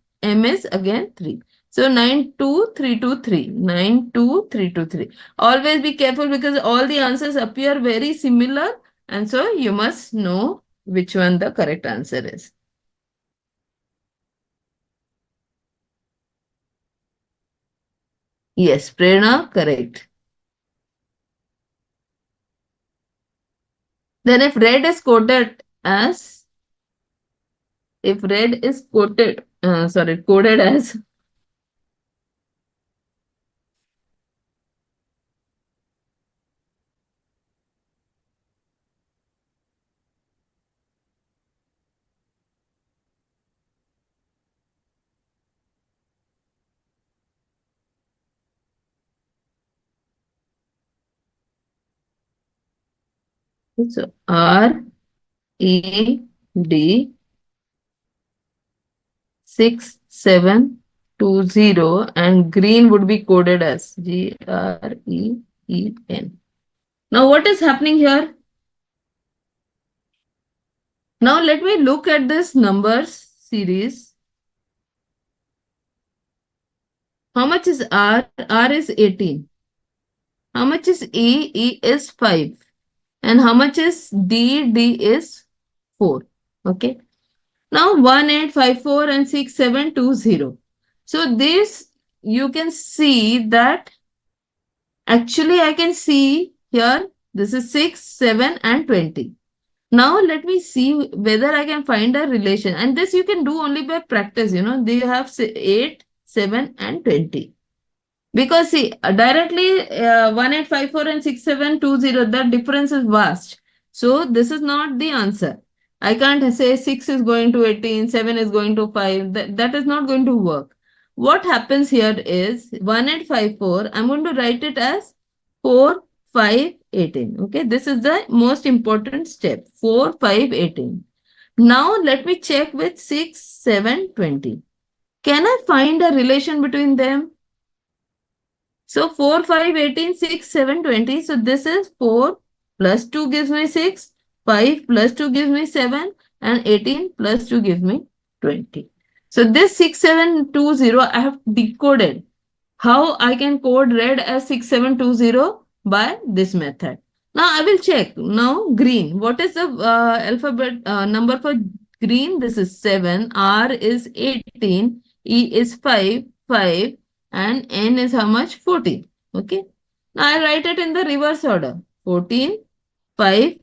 3. So 9, 2, 3, 2, 3. 9, 2, 3, 2, 3. Always be careful because all the answers appear very similar. And so you must know which one the correct answer is. Yes, Prerna, correct. Then if red is coded as, coded as so RED 6720 and green would be coded as GREEN. Now what is happening here? Now let me look at this numbers series. How much is R? R is 18. How much is E? E is 5. And how much is D? D is 4. Okay. Now 1854 and 6720. So this you can see that actually I can see here this is 6, 7 and 20. Now let me see whether I can find a relation, and this you can do only by practice. They have 8, 7 and 20. Because see, directly 1854 and 6720, the difference is vast. So this is not the answer. I can't say 6 is going to 18, 7 is going to 5. That is not going to work. What happens here is 1854, I'm going to write it as 4, 5, 18. Okay, this is the most important step. 4, 5, 18. Now let me check with 6, 7, 20. Can I find a relation between them? So 4, 5, 18, 6, 7, 20. So this is 4 plus 2 gives me 6, 5 plus 2 gives me 7, and 18 plus 2 gives me 20. So this 6720 I have decoded. How I can code red as 6720 by this method. Now I will check. Now green. What is the alphabet number for green? This is 7. R is 18. E is 5. 5 and N is how much? 14. Okay. Now I write it in the reverse order. 14, 5,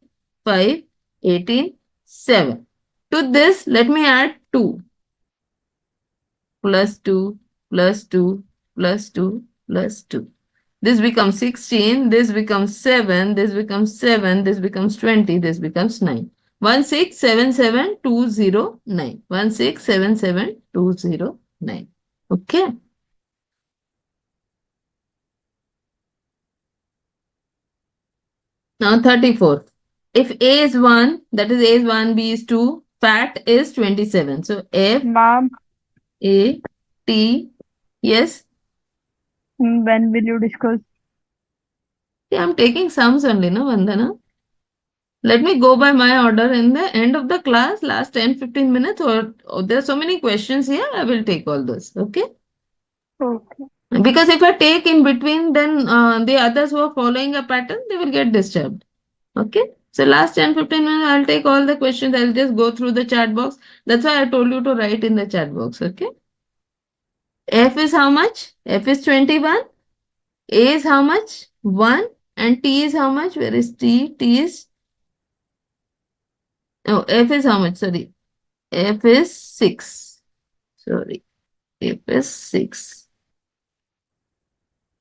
5, 18, 7. To this, let me add 2. Plus 2, plus 2, plus 2, plus 2. This becomes 16, this becomes 7, this becomes 7, this becomes 20, this becomes 9. 1677209. 1677209. Okay. Now 34. If A is 1, that is A is 1, B is 2, fat is 27. So F, Ma'am, A, T, yes. when will you discuss? Yeah, I'm taking sums only, no, Vandana? Let me go by my order in the end of the class, last 10-15 minutes, or there are so many questions here, I will take all those, okay? Okay. Because if I take in between, then the others who are following a pattern, they will get disturbed. Okay. So last 10-15 minutes, I'll take all the questions. I'll just go through the chat box. That's why I told you to write in the chat box. Okay. F is how much? F is 21. A is how much? 1. And T is how much? Where is T? T is... Oh, F is how much? Sorry. F is 6. Sorry. F is 6.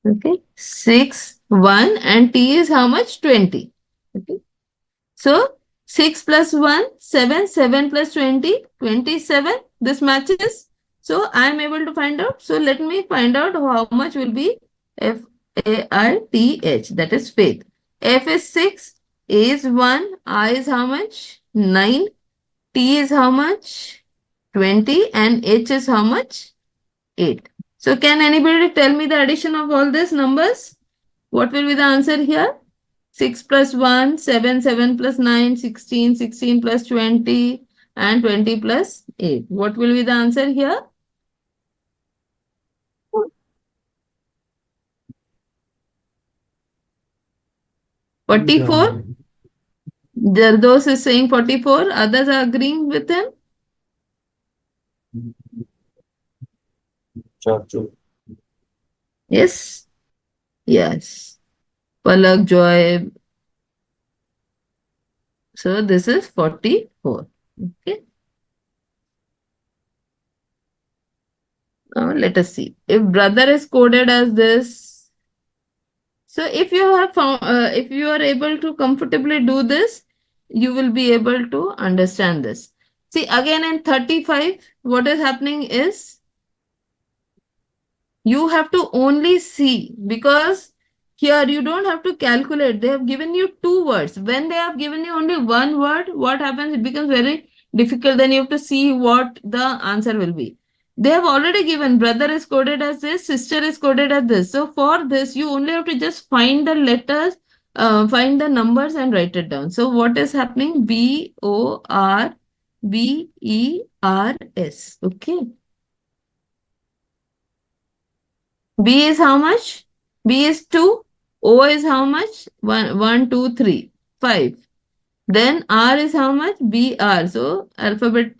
Okay. 6, 1. And T is how much? 20. Okay. So 6 plus 1, 7, 7 plus 20, 27. This matches. So I am able to find out. So let me find out how much will be FAITH. That is faith. F is 6, A is 1, I is how much? 9, T is how much? 20, and H is how much? 8. So can anybody tell me the addition of all these numbers? What will be the answer here? 6 plus 1, 7, 7 plus 9, 16, 16 plus 20, and 20 plus 8. What will be the answer here? Yeah. 44. Jardos is saying 44. Others are agreeing with him. Sure. Yes. Yes. Palak, Joy. So this is 44. Okay. Now let us see. If brother is coded as this, so if you have found, if you are able to comfortably do this, you will be able to understand this. See, again in 35, what is happening is you have to only see, because here you don't have to calculate. They have given you two words. When they have given you only one word, what happens? It becomes very difficult. Then you have to see what the answer will be. They have already given brother is coded as this, sister is coded as this. So for this, you only have to just find the letters, find the numbers and write it down. So what is happening? BOR B-E-R-S. Okay. B is how much? B is 2. O is how much? 1, 2, 3, 5. Then R is how much? BR. So alphabet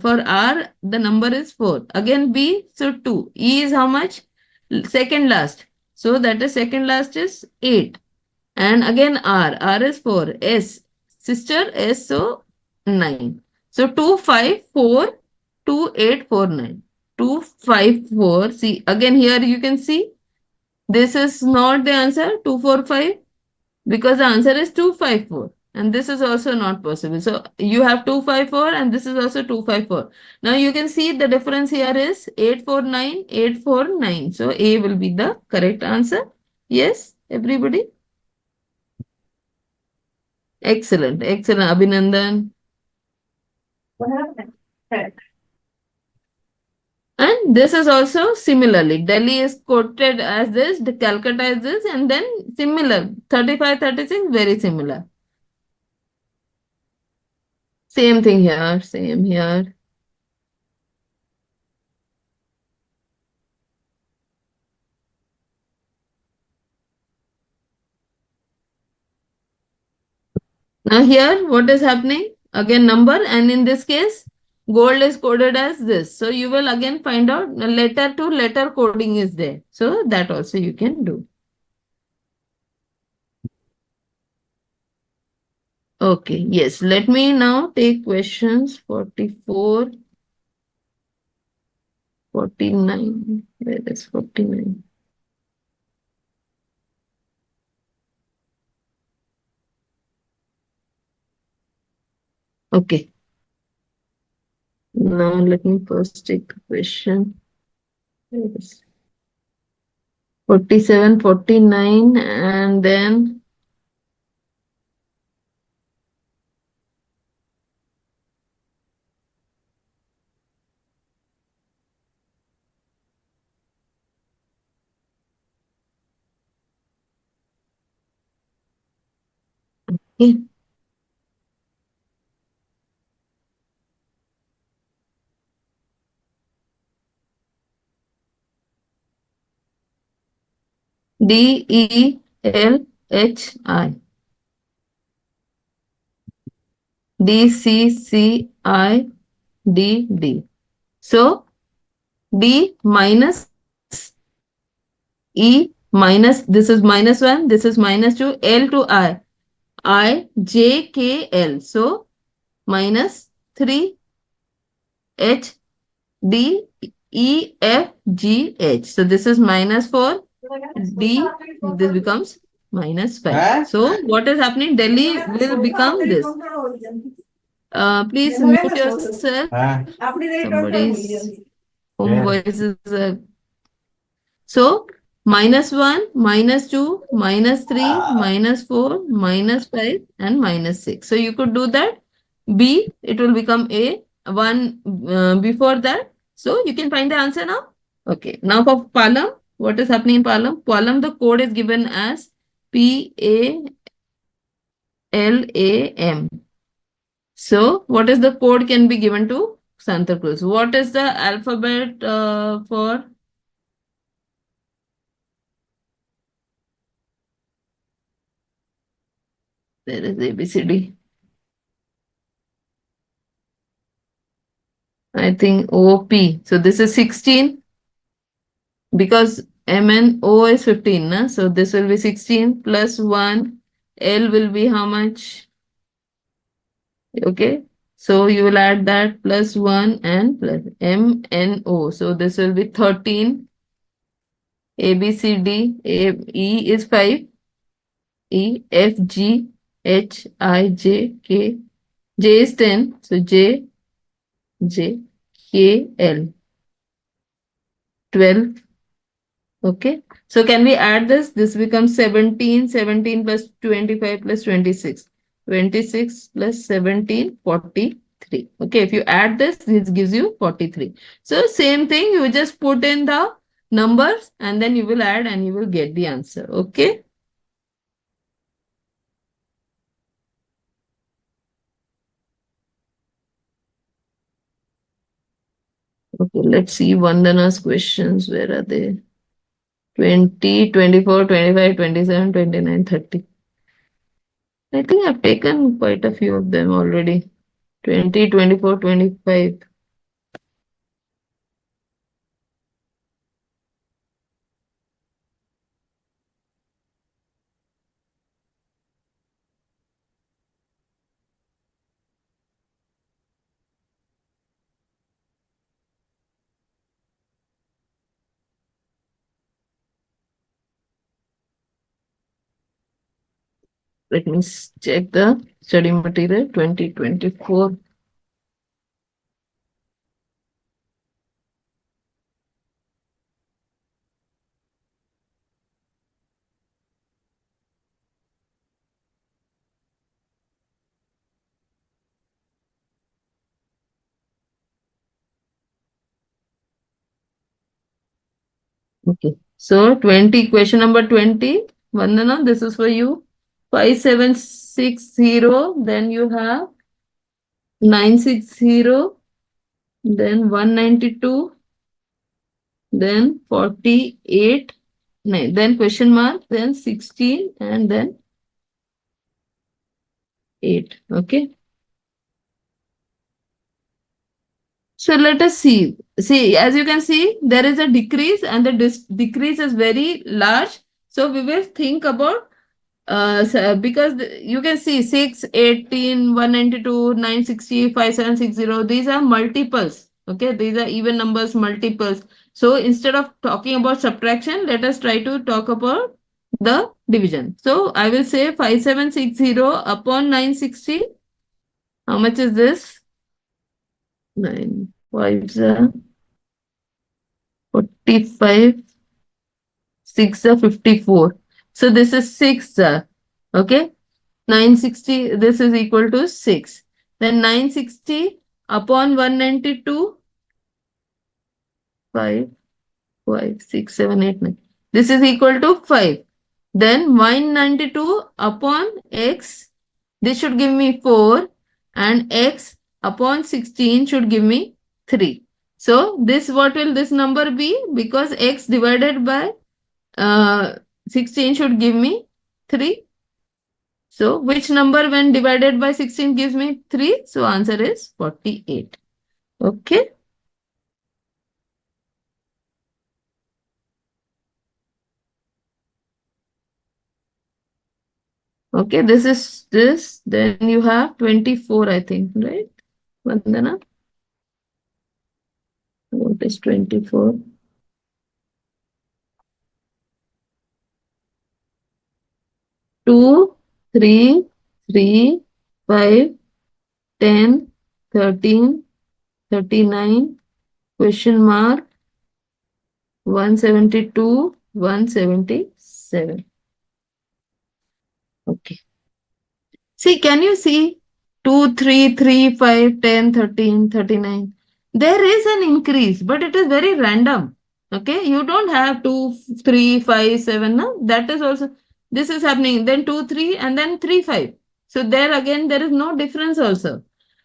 for R, the number is 4. Again B, so 2. E is how much? Second last. So that is second last is 8. And again R. R is 4. S. Sister S, so 9. So 2, 5, 4, 2, 8, 4, 9. 2, 5, 4. See, again here you can see this is not the answer 245 because the answer is 254 and this is also not possible. So you have 254 and this is also 254. Now you can see the difference here is 849, 849. So A will be the correct answer. Yes, everybody? Excellent, excellent, Abhinandan. And this is also similarly. Delhi is quoted as this, the Calcutta is this, and then similar. 35, 36, very similar. Same thing here, same here. Now here, what is happening? Again, number, and in this case, gold is coded as this. So you will again find out letter to letter coding is there. So that also you can do. Okay, yes. Let me now take questions 44, 49. Where is 49? Okay. Now let me first take the question. Where is 47, 49, and then okay. DELHI. DCCIDD. So D minus E minus, this is -1, this is -2, L to I, J, K, L. So minus 3, H, D, E, F, G, H. So this is -4, D, this becomes -5. So what is happening? Delhi will become this. Please mute yourself. Somebody's home voice is so -1, -2, -3, -4, -5, and -6. So you could do that. B, it will become A, 1 before that. So you can find the answer now. Okay. Now for Palam, what is happening in Palam? Palam, the code is given as PALAM. So what is the code can be given to Santa Cruz? What is the alphabet for? There is ABCD. I think OP. So this is 16 because MNO is 15. Na? So this will be 16 plus 1. L will be how much? Okay. So you will add that plus 1 and plus MNO. So this will be 13. ABCD. E is 5. E, F, G, H, I, J, K. J is 10. So J, K, L. 12. Okay. So can we add this? This becomes 17. 17 plus 25 plus 26. 26 plus 17, 43. Okay. If you add this, this gives you 43. So same thing, you just put in the numbers and then you will add and you will get the answer. Okay. Okay, let's see Vandana's questions. Where are they? 20, 24, 25, 27, 29, 30. I think I've taken quite a few of them already. 20, 24, 25. Let me check the study material 2024. Okay. So 20, question number 20. Vandana, this is for you. 5760, then you have 960, then 192, then 48, then question mark, then 16, and then 8. Okay. So let us see. See, as you can see, there is a decrease and the decrease is very large. So we will think about because you can see 6, 18, 192, 960, 5760. These are multiples. Okay, these are even numbers, multiples. So instead of talking about subtraction, let us try to talk about the division. So I will say 5760 upon 960. How much is this? 9 5s are 45, 6 are 54. So this is 6. Okay. 960, this is equal to 6. Then 960 upon 192, 5, 5, 6, 7, 8, 9. This is equal to 5. Then 192 upon x, this should give me 4. And x upon 16 should give me 3. So this, what will this number be? Because x divided by 16 should give me 3. So which number when divided by 16 gives me 3? So answer is 48. Okay. Okay, this is this. Then you have 24, I think, right? Vandana? What is 24? 2, 3, 3, 5, 10, 13, 39, question mark, 172, 177. Okay. See, can you see 2, 3, 3, 5, 10, 13, 39? There is an increase, but it is very random. Okay, you don't have 2, 3, 5, 7. No, that is also, this is happening. Then 2, 3, and then 3, 5. So there again, there is no difference also.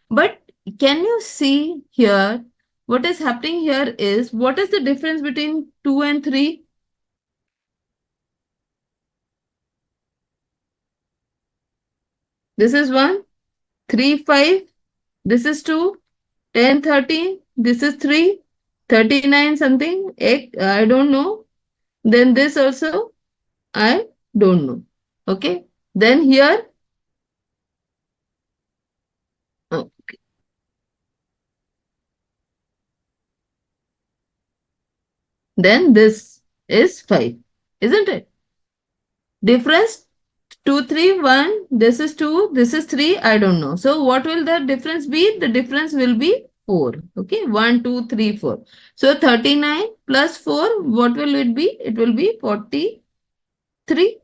But can you see here? What is happening here is, what is the difference between 2 and 3? This is 1, 3, 5. This is 2. 10, 13, this is 3, 39 something, 8, I don't know. Then this also, I don't know. Okay. Then here, oh, then this is 5, isn't it? Difference 2, 3, 1, this is 2, this is 3, I don't know. So what will the difference be? The difference will be 4. Okay, 1, 2, 3, 4. So 39 plus 4, what will it be? It will be 43.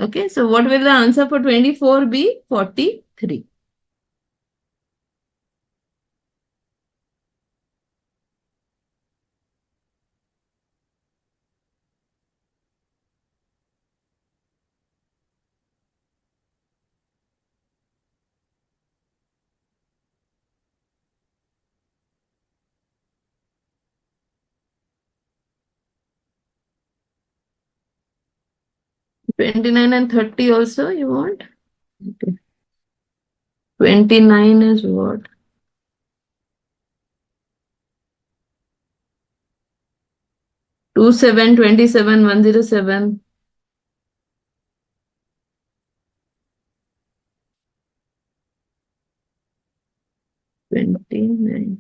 Okay, so what will the answer for 24 be? 43. 29 and 30 also you want? Okay. 29 is what? 27, 27, 107. Twenty-nine.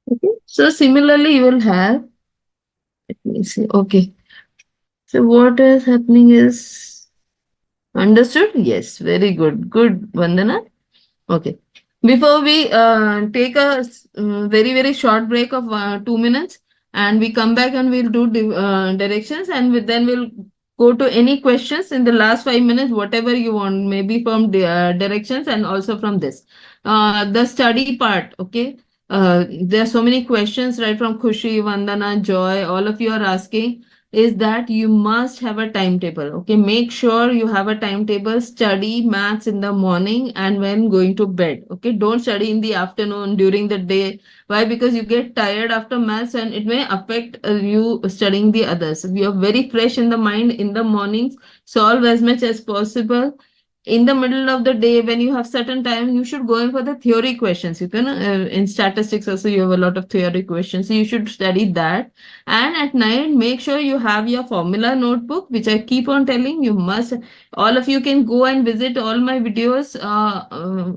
Okay. So similarly, you will have, let me see. Okay. So what is happening is understood? Yes, very good. Good, Vandana. Okay. Before we take a very, very short break of 2 minutes and we come back and we'll do directions and then we'll go to any questions in the last 5 minutes, whatever you want, maybe from the directions and also from this. The study part, okay? There are so many questions right from Khushi, Vandana, Joy, all of you are asking is that you must have a timetable. Okay, make sure you have a timetable. Study maths in the morning and when going to bed. Okay, don't study in the afternoon during the day. Why? Because you get tired after maths and it may affect you studying the others. If you are very fresh in the mind in the mornings, solve as much as possible. In the middle of the day when you have certain time you should go in for the theory questions. You can in statistics also you have a lot of theory questions, so you should study that. And at night, make sure you have your formula notebook, which I keep on telling you must. All of you can go and visit all my videos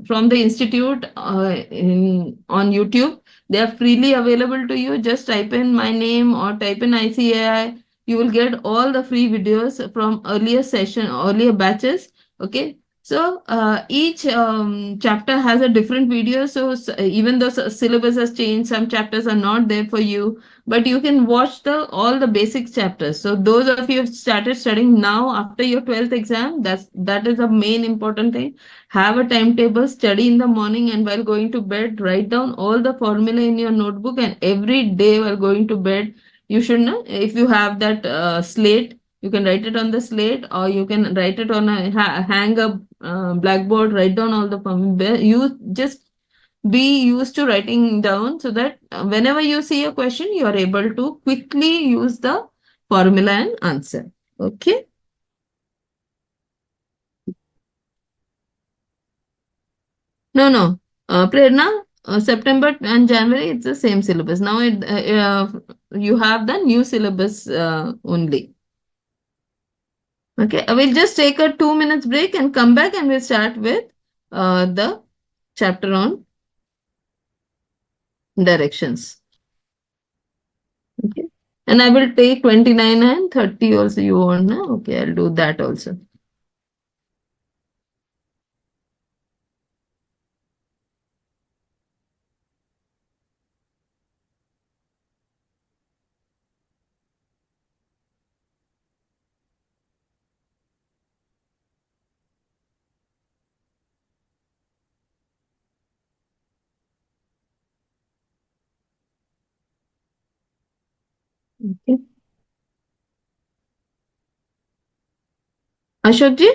from the institute on YouTube. They are freely available to you. Just type in my name or type in ICAI. You will get all the free videos from earlier session, earlier batches. Okay. So each chapter has a different video. So even though syllabus has changed, some chapters are not there for you, but you can watch the all the basic chapters. So those of you have started studying now after your 12th exam, that is the main important thing. Have a timetable, study in the morning, and while going to bed write down all the formula in your notebook, and every day while going to bed you should know, if you have that slate, you can write it on the slate or you can write it on a hang up blackboard, write down all the formula. You just be used to writing down so that whenever you see a question, you are able to quickly use the formula and answer. Okay. No, no. Prerna, September and January, it's the same syllabus. Now you have the new syllabus only. Okay. I will just take a 2 minutes break and come back and we'll start with the chapter on directions. Okay. And I will take 29 and 30 also you want, na? Okay, I'll do that also. Okay. Ashok जी,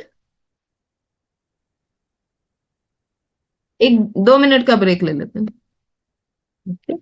एक 2 minute का break ले लेते हैं. Okay.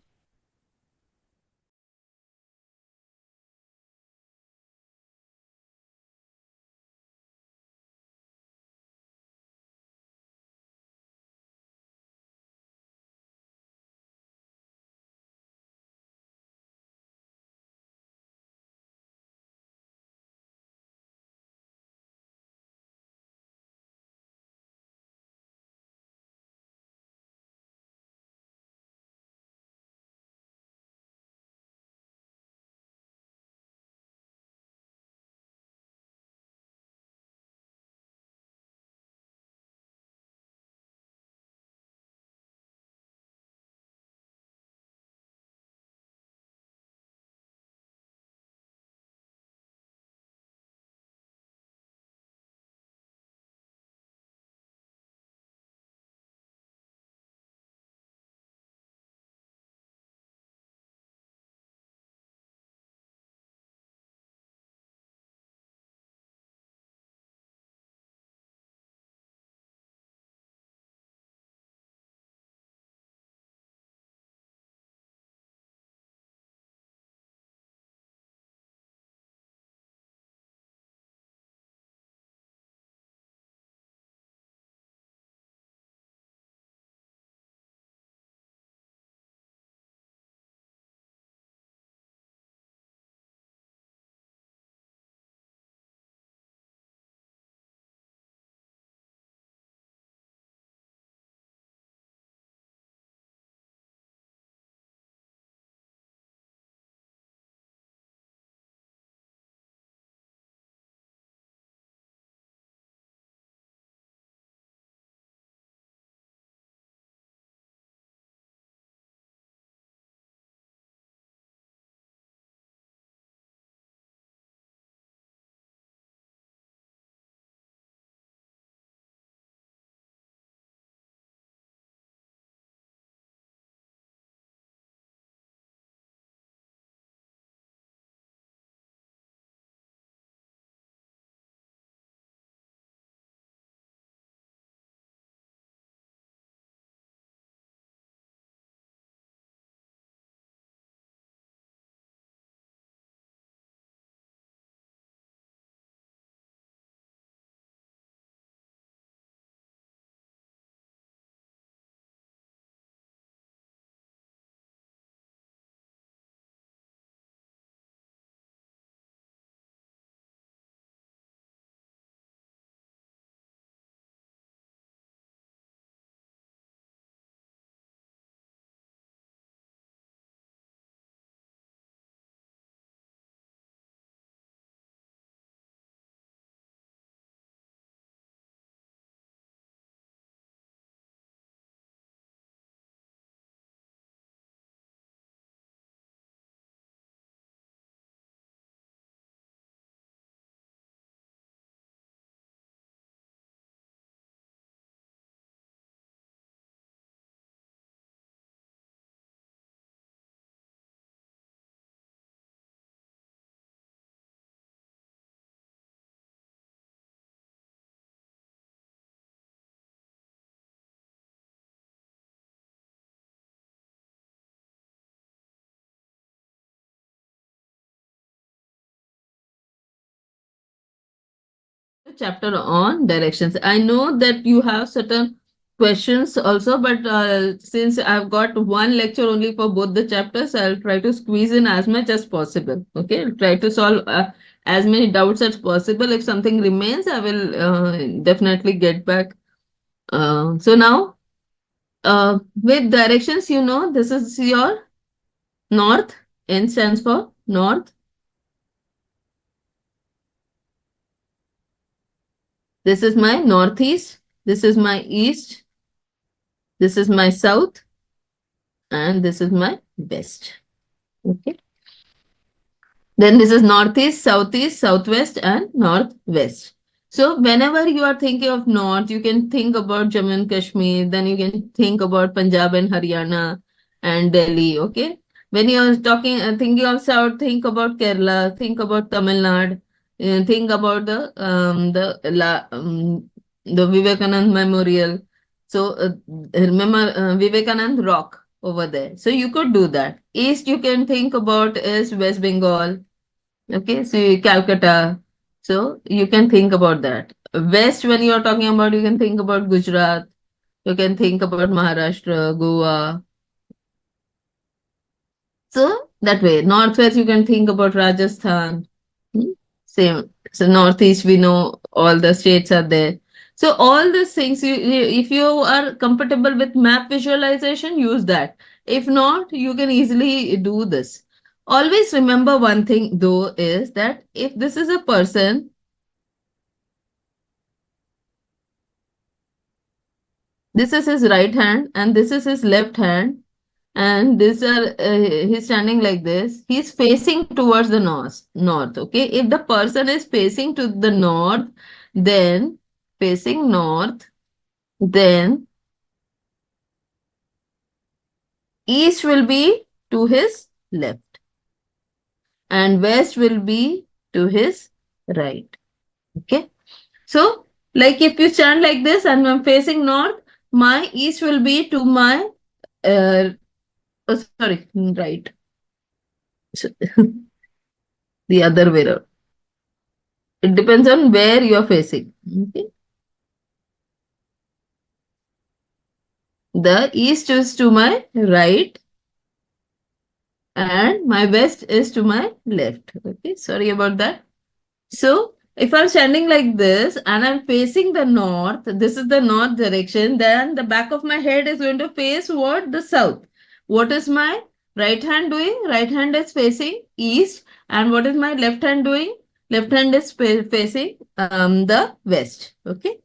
chapter on directions. I know that you have certain questions also, but since I've got one lecture only for both the chapters, I'll try to squeeze in as much as possible. Okay, I'll try to solve as many doubts as possible. If something remains, I will definitely get back. So now, with directions, this is your north. N stands for north. This is my northeast. This is my east. This is my south. And this is my west. Okay. Then this is northeast, southeast, southwest, and northwest. So whenever you are thinking of north, you can think about Jammu and Kashmir. Then you can think about Punjab and Haryana and Delhi. Okay. When you are talking, thinking of south, think about Kerala. Think about Tamil Nadu. Think about the Vivekanand Memorial. So remember Vivekanand Rock over there. So you could do that. East you can think about is West Bengal. Okay, so Calcutta. So you can think about that. West, when you're talking about, you can think about Gujarat. You can think about Maharashtra, Goa. So that way. Northwest, you can think about Rajasthan. Hmm, same. So Northeast, we know all the states are there. So all these things, if you are comfortable with map visualization, use that. If not, you can easily do this. Always remember one thing though is that if this is a person, this is his right hand and this is his left hand, and these are he's standing like this, he's facing towards the north. Okay, if the person is facing to the north, then facing north, then east will be to his left and west will be to his right. Okay, so like if you stand like this and I'm facing north, my east will be to my uh, sorry, right. So, the other way around. It depends on where you're facing. Okay. The east is to my right and my west is to my left. Okay, sorry about that. So if I'm standing like this and I'm facing the north, this is the north direction, then the back of my head is going to face what? The south. What is my right hand doing? Right hand is facing east. And what is my left hand doing? Left hand is facing the west. Okay.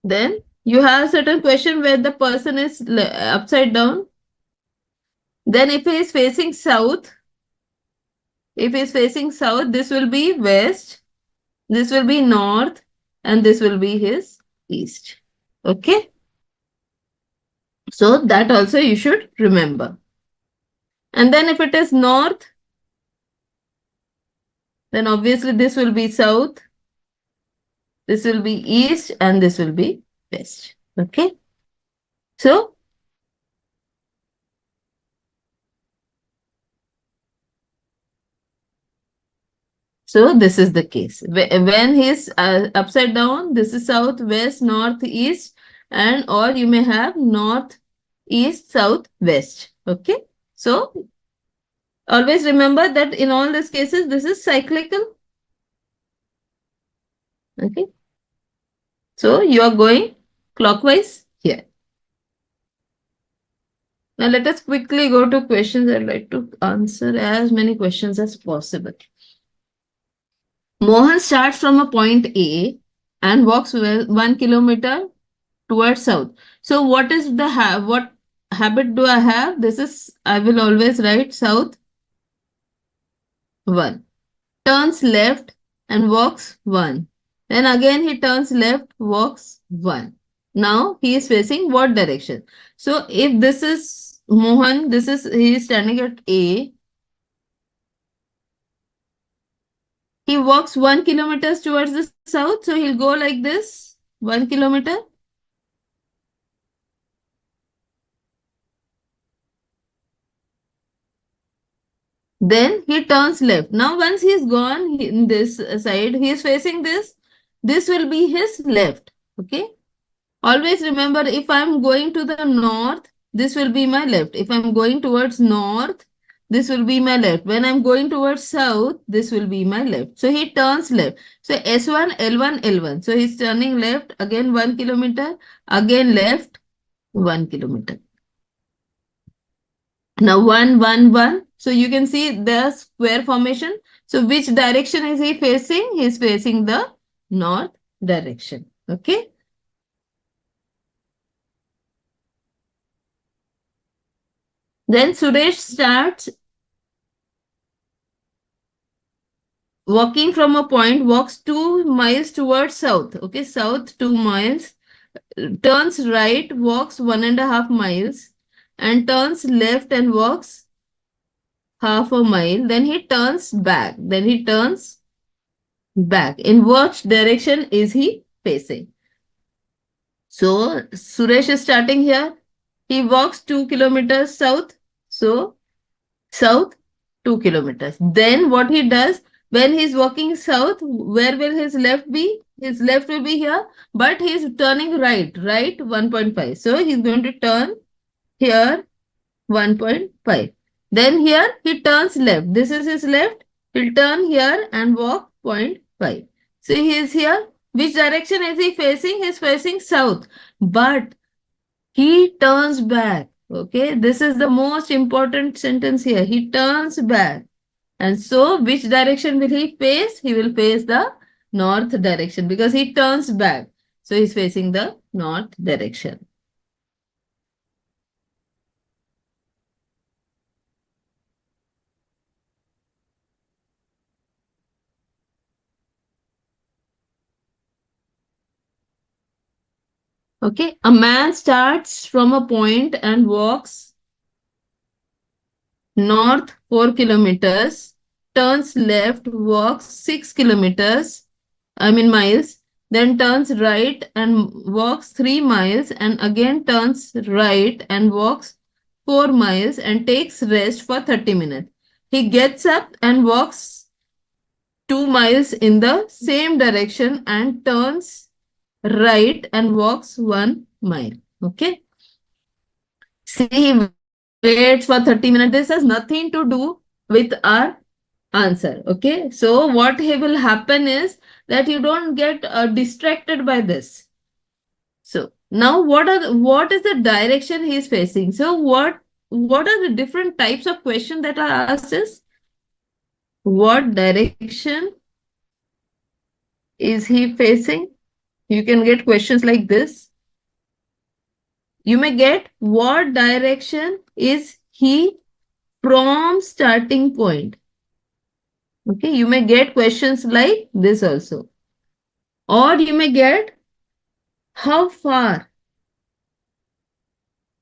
Then you have certain question where the person is upside down. Then if he is facing south, this will be west, this will be north, and this will be his east. Okay. So that also you should remember. And then if it is north, then obviously this will be south, this will be east, and this will be west. Okay. So this is the case. When he's upside down, this is south, west, north, east, and or you may have north, east, south, west. Okay. So always remember that in all these cases, this is cyclical. Okay. So you are going clockwise here. Now let us quickly go to questions. I'd like to answer as many questions as possible. Mohan starts from a point A and walks 1 kilometer towards south. So what is the what habit do I have? This is, I will always write south 1. Turns left and walks 1. Then again he turns left, walks 1. Now he is facing what direction? So if this is Mohan, he is standing at A. He walks 1 kilometer towards the south. So he'll go like this, 1 kilometer. Then he turns left. Now once he's gone in this side, he is facing this. This will be his left. Okay. Always remember, if I'm going to the north, this will be my left. If I'm going towards north, this will be my left. When I'm going towards south, this will be my left. So he turns left. So S1, L1, L1. So he's turning left, again 1 kilometer, again left, 1 kilometer. Now 1, 1, 1. So you can see the square formation. So which direction is he facing? He is facing the north direction. Okay. Then Suresh starts walking from a point, walks 2 miles towards south. Okay, south 2 miles, turns right, walks 1.5 miles, and turns left and walks half a mile. Then he turns back. Then he turns back. In which direction is he facing? So Suresh is starting here. He walks 2 kilometers south. So south 2 kilometers. Then what he does, when he's walking south, where will his left be? His left will be here, but he's turning right, right 1.5. So he's going to turn here 1.5. Then here he turns left. This is his left. He'll turn here and walk 0.5. So he is here. Which direction is he facing? He's facing south. But he turns back. Okay, this is the most important sentence here. He turns back. And so, which direction will he face? He will face the north direction because he turns back. So, he's facing the north direction. Okay, a man starts from a point and walks north 4 kilometers, turns left, walks 6 kilometers, miles, then turns right and walks 3 miles, and again turns right and walks 4 miles and takes rest for 30 minutes. He gets up and walks 2 miles in the same direction and turns right and walks 1 mile. Okay. See, he waits for 30 minutes. This has nothing to do with our answer. Okay. So what will happen is that you don't get distracted by this. So now what is the direction he is facing? So what are the different types of questions that are asked is what direction is he facing? You can get questions like this. You may get what direction is he from starting point. Okay, you may get questions like this also. Or you may get how far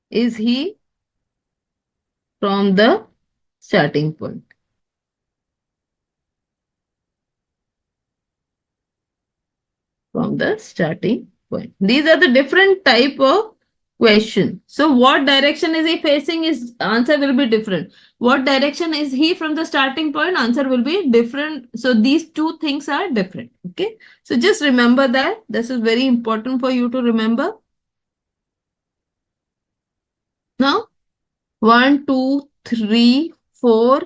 is he from the starting point. From the starting point. These are the different type of question. So what direction is he facing? His answer will be different. What direction is he from the starting point? Answer will be different. So these two things are different. Okay. So just remember that. This is very important for you to remember. Now, 1, 2, 3, 4,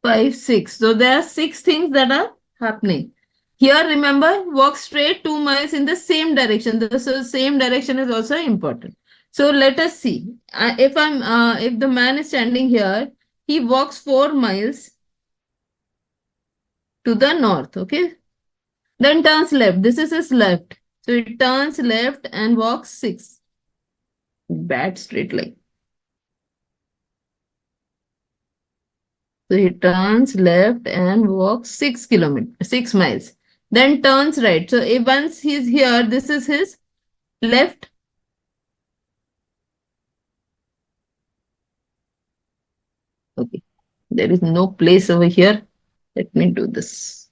5, 6. So there are 6 things that are happening. Here, remember, walk straight 2 miles in the same direction. The same direction is also important. So let us see. If the man is standing here, he walks 4 miles to the north. Okay. Then turns left. This is his left. So he turns left and walks 6. Bad straight line. So he turns left and walks 6 miles. Then turns right. So if once he's here, this is his left. Okay. There is no place over here. Let me do this.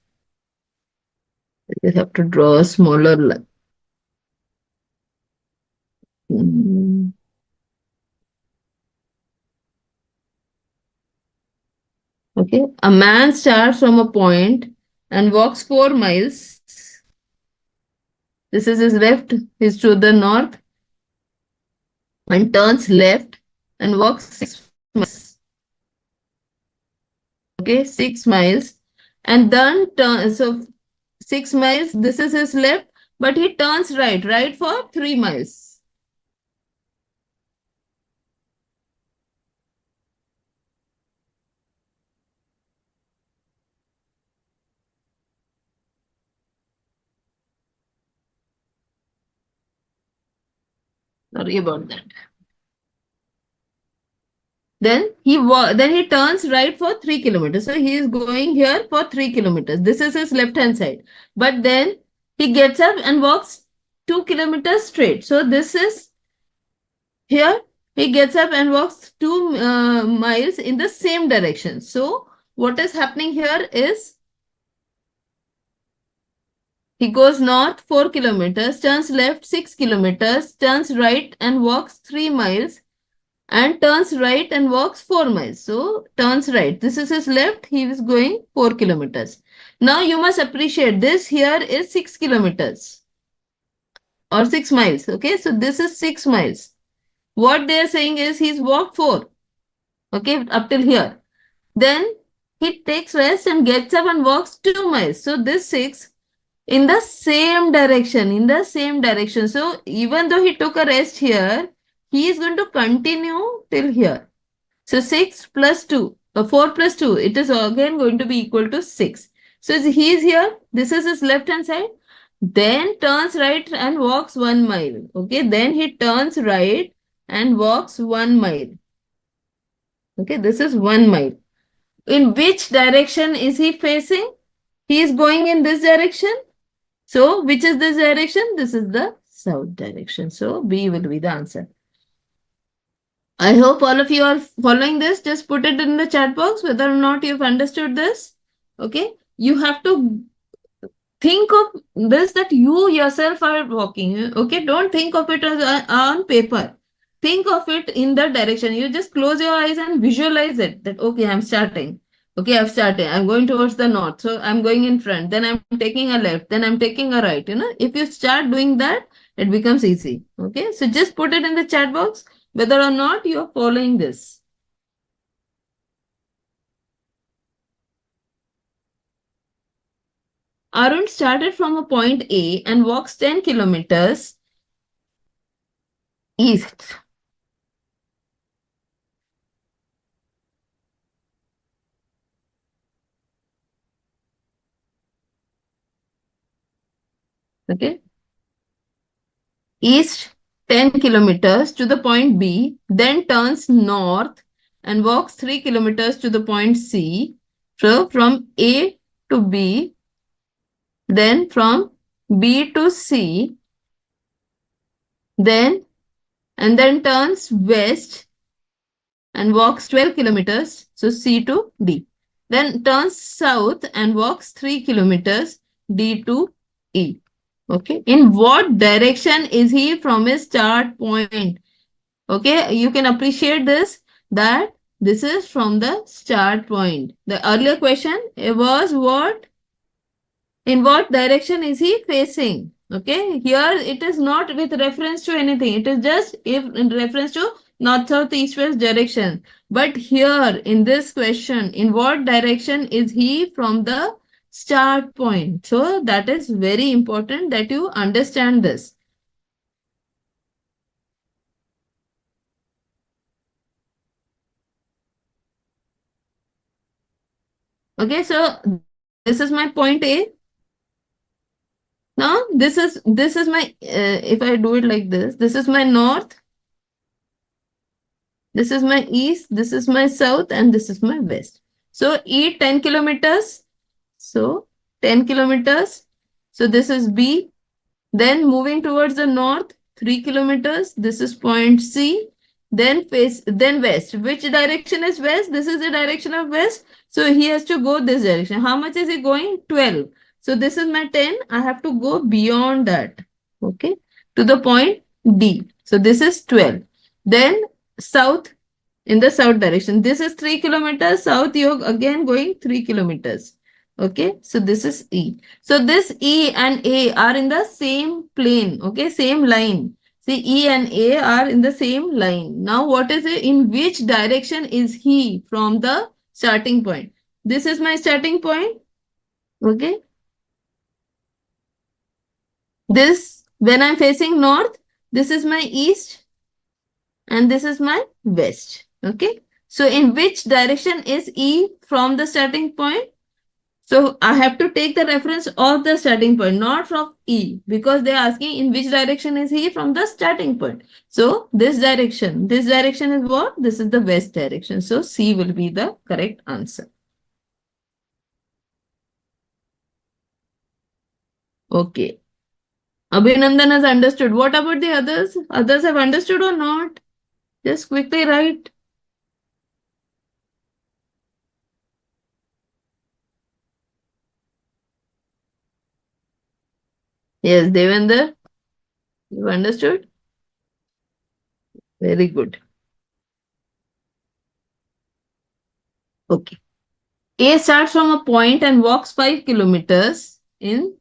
I just have to draw a smaller line. Okay, a man starts from a point and walks 4 miles. This is his left, he's to the north, and turns left and walks 6 miles. Okay, 6 miles. And then turn, so 6 miles, this is his left, but he turns right for 3 miles. Sorry about that. Then he turns right for 3 kilometers. So he is going here for 3 kilometers. This is his left hand side. But then he gets up and walks 2 kilometers straight. So this is here. He gets up and walks 2 miles in the same direction. So what is happening here is he goes north 4 kilometers, turns left 6 kilometers, turns right and walks 3 miles, and turns right and walks 4 miles. So turns right. This is his left. He is going 4 kilometers. Now you must appreciate this here is 6 kilometers or 6 miles. Okay. So this is 6 miles. What they are saying is he's walked 4. Okay. Up till here. Then he takes rest and gets up and walks 2 miles. So this 6 in the same direction. So even though he took a rest here, he is going to continue till here. So 6 plus 2, 4 plus 2, it is again going to be equal to 6. So he is here. This is his left hand side. Then turns right and walks 1 mile. Okay. Then he turns right and walks 1 mile. Okay. This is 1 mile. In which direction is he facing? He is going in this direction. So which is this direction? This is the south direction. So B will be the answer. I hope all of you are following this. Just put it in the chat box whether or not you've understood this. Okay. You have to think of this that you yourself are walking. Okay. Don't think of it as on paper. Think of it in the direction. You just close your eyes and visualize it that, okay, I'm starting. Okay, I've started. I'm going towards the north. So I'm going in front. Then I'm taking a left. Then I'm taking a right. If you start doing that, it becomes easy. Okay. So just put it in the chat box whether or not you are following this. Arun started from a point A and walks 10 kilometers east. Okay. East 10 kilometers to the point B, then turns north and walks 3 kilometers to the point C. So from A to B, then from B to C, then turns west and walks 12 kilometers, so C to D. Then turns south and walks 3 kilometers, D to E. Okay. In what direction is he from his start point? Okay. You can appreciate this, that this is from the start point. The earlier question was what? In what direction is he facing? Okay. Here it is not with reference to anything. It is just if in reference to north, south, east, west direction. But here in this question, in what direction is he from the start point? So that is very important that you understand this. Okay, so this is my point A. Now this is my if I do it like this is my north, this is my east, this is my south, and this is my west. So E 10 kilometers. So 10 kilometers. So this is B. Then moving towards the north, 3 kilometers. This is point C. Then west. Which direction is west? This is the direction of west. So he has to go this direction. How much is he going? 12. So this is my 10. I have to go beyond that. Okay. To the point D. So this is 12. Then south. in the south direction. This is 3 kilometers. South, you're again going 3 kilometers. Okay, so this is E. So this E and A are in the same plane. Okay, same line. See, E and A are in the same line. Now, what is it? In which direction is he from the starting point? This is my starting point. Okay. This, when I'm facing north, this is my east and this is my west. Okay. So in which direction is E from the starting point? So I have to take the reference of the starting point, not from E, because they're asking in which direction is he from the starting point. So this direction is what? This is the west direction. So C will be the correct answer. Okay. Abhinandan has understood. What about the others? Others have understood or not? Just quickly write. Yes, Devender, you understood? Very good. Okay. A starts from a point and walks 5 kilometers in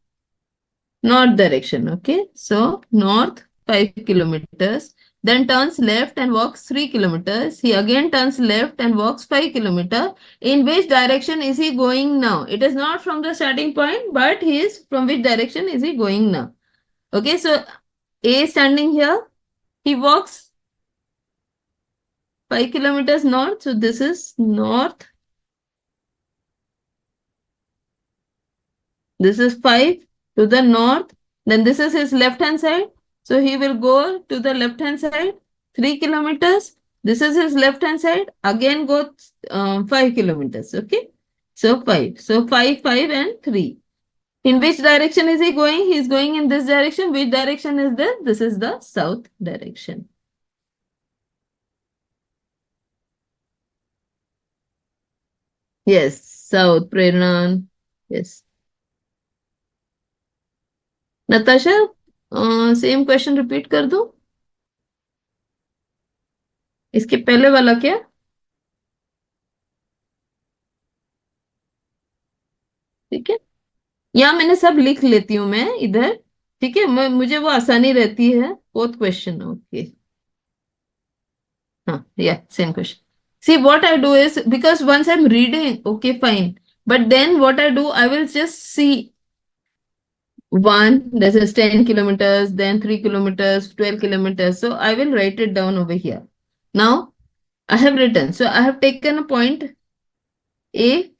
north direction. Okay. So, north 5 kilometers. Then turns left and walks 3 kilometers. He again turns left and walks 5 kilometers. In which direction is he going now? It is not from the starting point, but he is from which direction is he going now? Okay. So, A is standing here. He walks 5 kilometers north. So, this is north. This is 5 to the north. Then this is his left hand side. So he will go to the left hand side 3 kilometers. This is his left hand side. Again go 5 kilometers. Okay. So 5. So 5, 5 and 3. In which direction is he going? He is going in this direction. Which direction is this? This is the south direction. Yes. South. Prerna. Yes. Natasha, same question repeat कर दो. इसके पहले वाला क्या? ठीक है. यहाँ मैंने सब लिख लेती हूँ मैं इधर. ठीक है, मुझे वो आसानी रहती है. Fourth question. ओके. हाँ, या same question. See, what I do is, because once I'm reading, okay, fine. But then what I do, I will just see one, this is 10 kilometers, then 3 kilometers, 12 kilometers. So I will write it down over here. Now, I have written. So I have taken a point A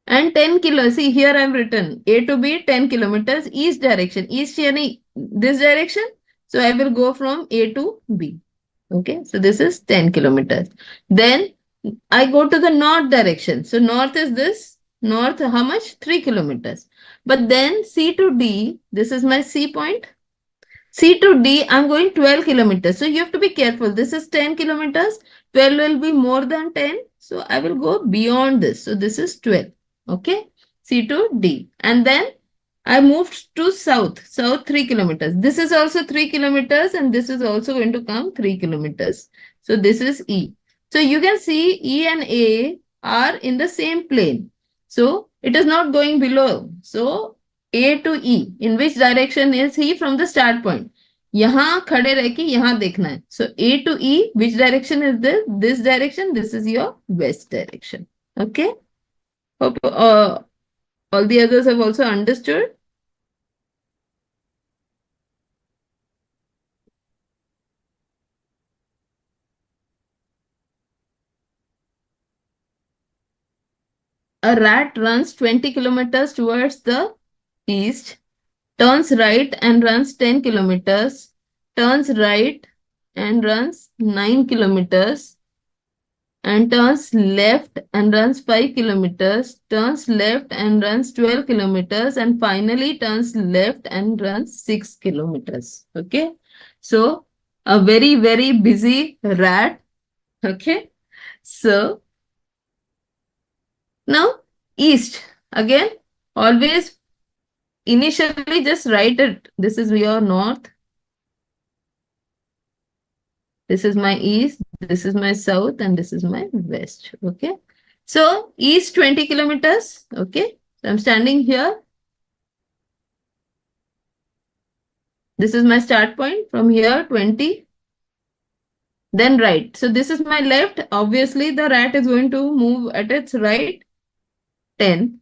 and 10 kilos. See, here I have written A to B 10 kilometers east direction. East yani this direction. So I will go from A to B. Okay, so this is 10 kilometers. Then I go to the north direction. So north is this. North, how much? 3 kilometers. But then C to D, this is my C point. C to D, I'm going 12 kilometers. So you have to be careful. This is 10 kilometers. 12 will be more than 10. So I will go beyond this. So this is 12. Okay. C to D. And then I moved to south. South 3 kilometers. This is also 3 kilometers and this is also going to come 3 kilometers. So this is E. So you can see E and A are in the same plane. So it is not going below. So A to E. In which direction is he from the start point? यहाँ खड़े रह के यहाँ देखना है. So A to E, which direction is this? This direction. This is your west direction. Okay. Hope all the others have also understood. A rat runs 20 kilometers towards the east, turns right and runs 10 kilometers, turns right and runs 9 kilometers, and turns left and runs 5 kilometers, turns left and runs 12 kilometers, and finally turns left and runs 6 kilometers. Okay. So, a very, very busy rat. Okay. So, now east. Again, always initially just write it. This is your north. This is my east, this is my south, and this is my west. Okay. So east 20 kilometers. Okay. So I'm standing here. This is my start point. From here 20. Then right. So this is my left. Obviously, the rat is going to move at its right 10.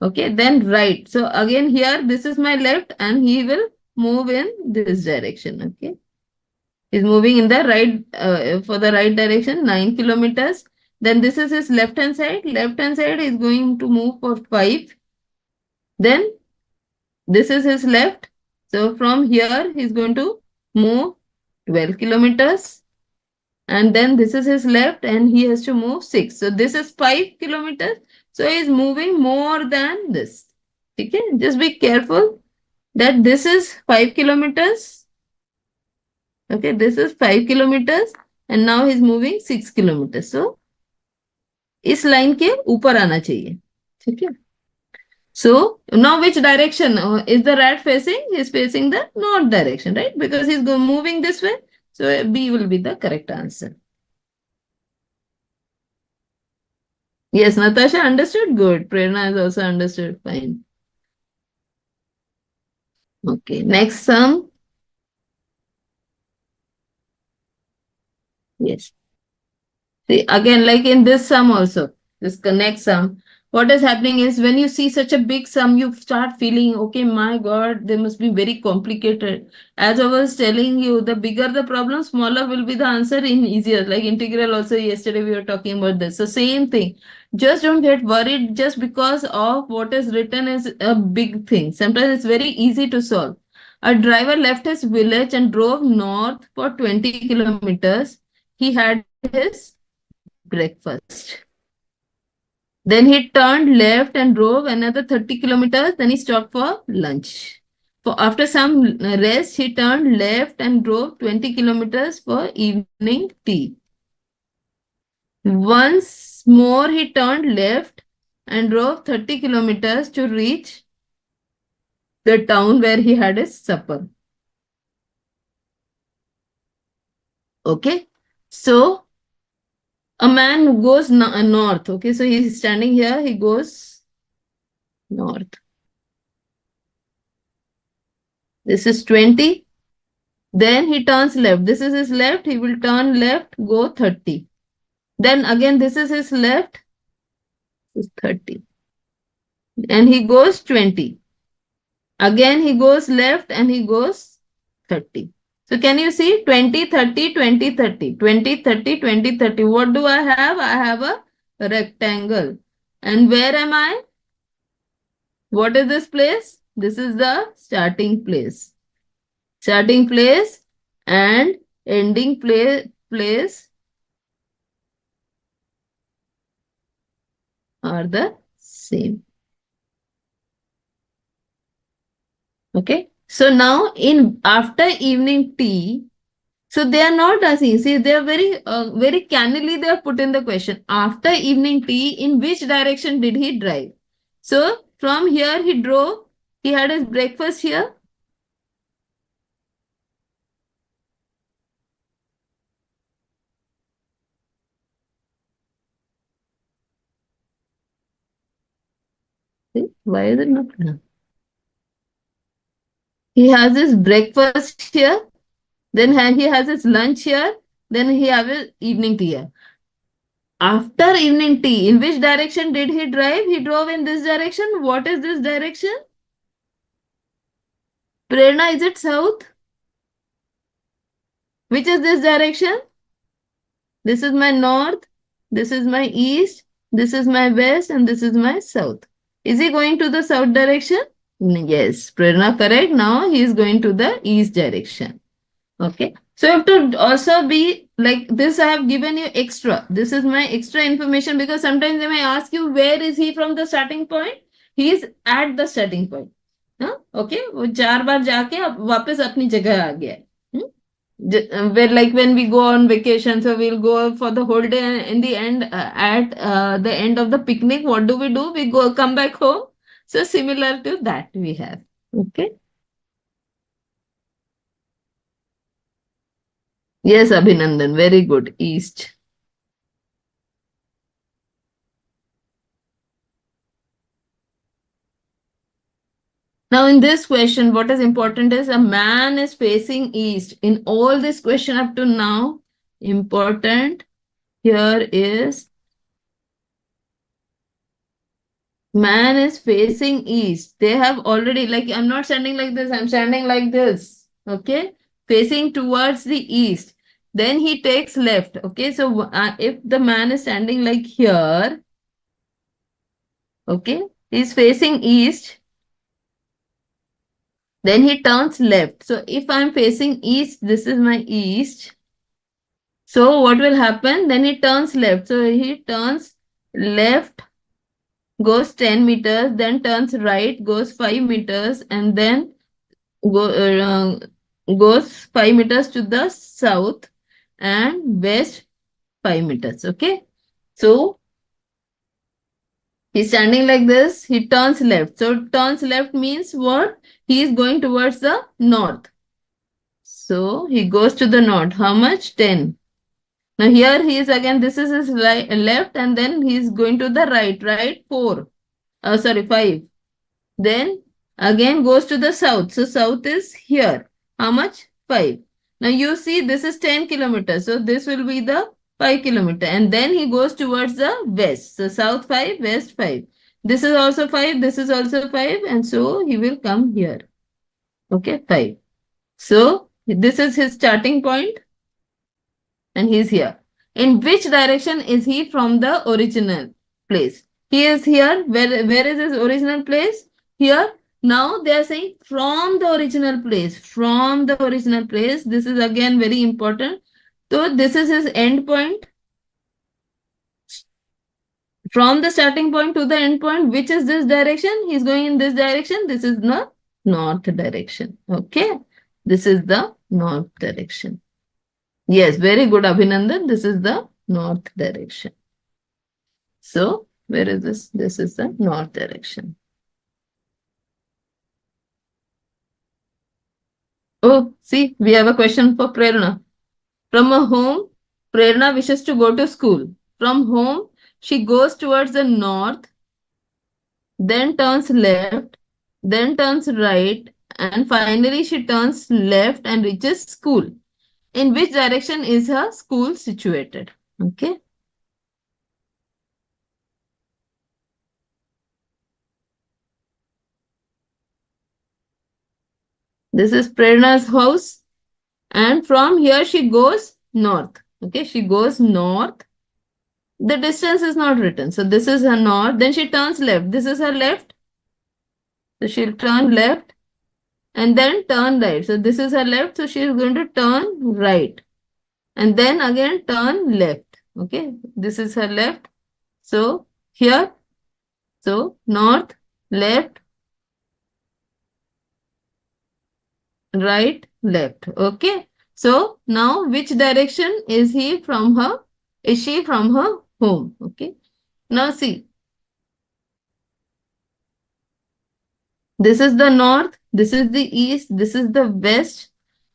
Okay. Then right. So again here, this is my left and he will move in this direction. Okay. He's moving in the right, for the right direction, 9 kilometers. Then this is his left hand side. Left hand side is going to move for 5. Then this is his left. So from here, he's going to move 12 kilometers. And then this is his left and he has to move 6. So this is 5 kilometers. So he's moving more than this. Okay, just be careful that this is 5 kilometers. Okay, this is 5 kilometers and now he's moving 6 kilometers. So इस line के ऊपर आना चाहिए. ठीक है. So now which direction is the rat facing? He's facing the north direction, right? Because he's moving this way. So B will be the correct answer. Yes, Natasha understood. Good. Prerna has also understood. Fine. Okay. Next sum. Yes. See, again, like in this sum also, this next sum, what is happening is when you see such a big sum, you start feeling, okay, my God, they must be very complicated. As I was telling you, the bigger the problem, smaller will be the answer in easier. Like integral also, yesterday we were talking about this. So same thing. Just don't get worried just because of what is written is a big thing. Sometimes it's very easy to solve. A driver left his village and drove north for 20 kilometers. He had his breakfast. Then he turned left and drove another 30 kilometers. Then he stopped for lunch. After some rest, he turned left and drove 20 kilometers for evening tea. Once more, he turned left and drove 30 kilometers to reach the town where he had his supper. Okay. So, a man goes north. Okay, so he's standing here. He goes north. This is 20. Then he turns left. This is his left. He will turn left, go 30. Then again, this is his left. This is 30. And he goes 20. Again, he goes left and he goes 30. So can you see 20, 30, 20, 30, 20, 30, 20, 30. What do I have? I have a rectangle. And where am I? What is this place? This is the starting place. Starting place and ending place are the same. Okay. So now in after evening tea, so they are not asking, see, they are very cannily they have put in the question. After evening tea, in which direction did he drive? So from here he drove, he had his breakfast here. See, why is it not clear? He has his breakfast here, then he has his lunch here, then he has his evening tea here. After evening tea, in which direction did he drive? He drove in this direction. What is this direction? Prerna, is it south? Which is this direction? This is my north, this is my east, this is my west, and this is my south. Is he going to the south direction? Yes, Prerna, correct. Now he is going to the east direction. Okay. So you have to also be like this. I have given you extra. This is my extra information because sometimes they may ask you where is he from the starting point. He is at the starting point. हाँ? Okay. वो 4 बार जाके अब वापस अपनी जगह आ गया है. Where like when we go on vacation, so we'll go for the whole day and in the end at the end of the picnic, what do? We go come back home. So similar to that we have. Okay. Yes, Abhinandan, very good. East. Now, in this question, what is important is a man is facing east. In all this question up to now, important here is man is facing east. They have already, like, I'm not standing like this, I'm standing like this. Okay, facing towards the east. Then he takes left. Okay, so if the man is standing like here, okay, he's facing east. Then he turns left. So if I'm facing east, this is my east. So what will happen? Then he turns left. So he turns left, goes 10 meters, then turns right, goes 5 meters, and then goes 5 meters to the south and west 5 meters. Okay. So he's standing like this. He turns left. So turns left means what? He is going towards the north. So he goes to the north. How much? 10. Now here he is again, this is his left, and then he is going to the right, right? 4. Sorry, 5. Then again goes to the south. So south is here. How much? 5. Now you see this is 10 kilometers. So this will be the 5 kilometer. And then he goes towards the west. So south 5, west 5. This is also 5. This is also 5. And so he will come here. Okay, 5. So this is his starting point. And he's here. In which direction is he from the original place? He is here. Where is his original place? Here. Now they are saying from the original place. From the original place. This is again very important. So this is his end point. From the starting point to the end point, which is this direction? He's going in this direction. This is the north direction. Okay. This is the north direction. Yes, very good, Abhinandan. This is the north direction. So, where is this? This is the north direction. Oh, see, we have a question for Prerna. From a home, Prerna wishes to go to school. From home, she goes towards the north, then turns left, then turns right, and finally she turns left and reaches school. In which direction is her school situated? Okay. This is Prerna's house. And from here she goes north. Okay, she goes north. The distance is not written. So this is her north. Then she turns left. This is her left. So she'll turn left and then turn right. So this is her left. So she is going to turn right. And then again turn left. Okay, this is her left. So here, so north, left, right, left. Okay. So now which direction is he from her? Is she from her home? Okay. Now see, this is the north, this is the east, this is the west,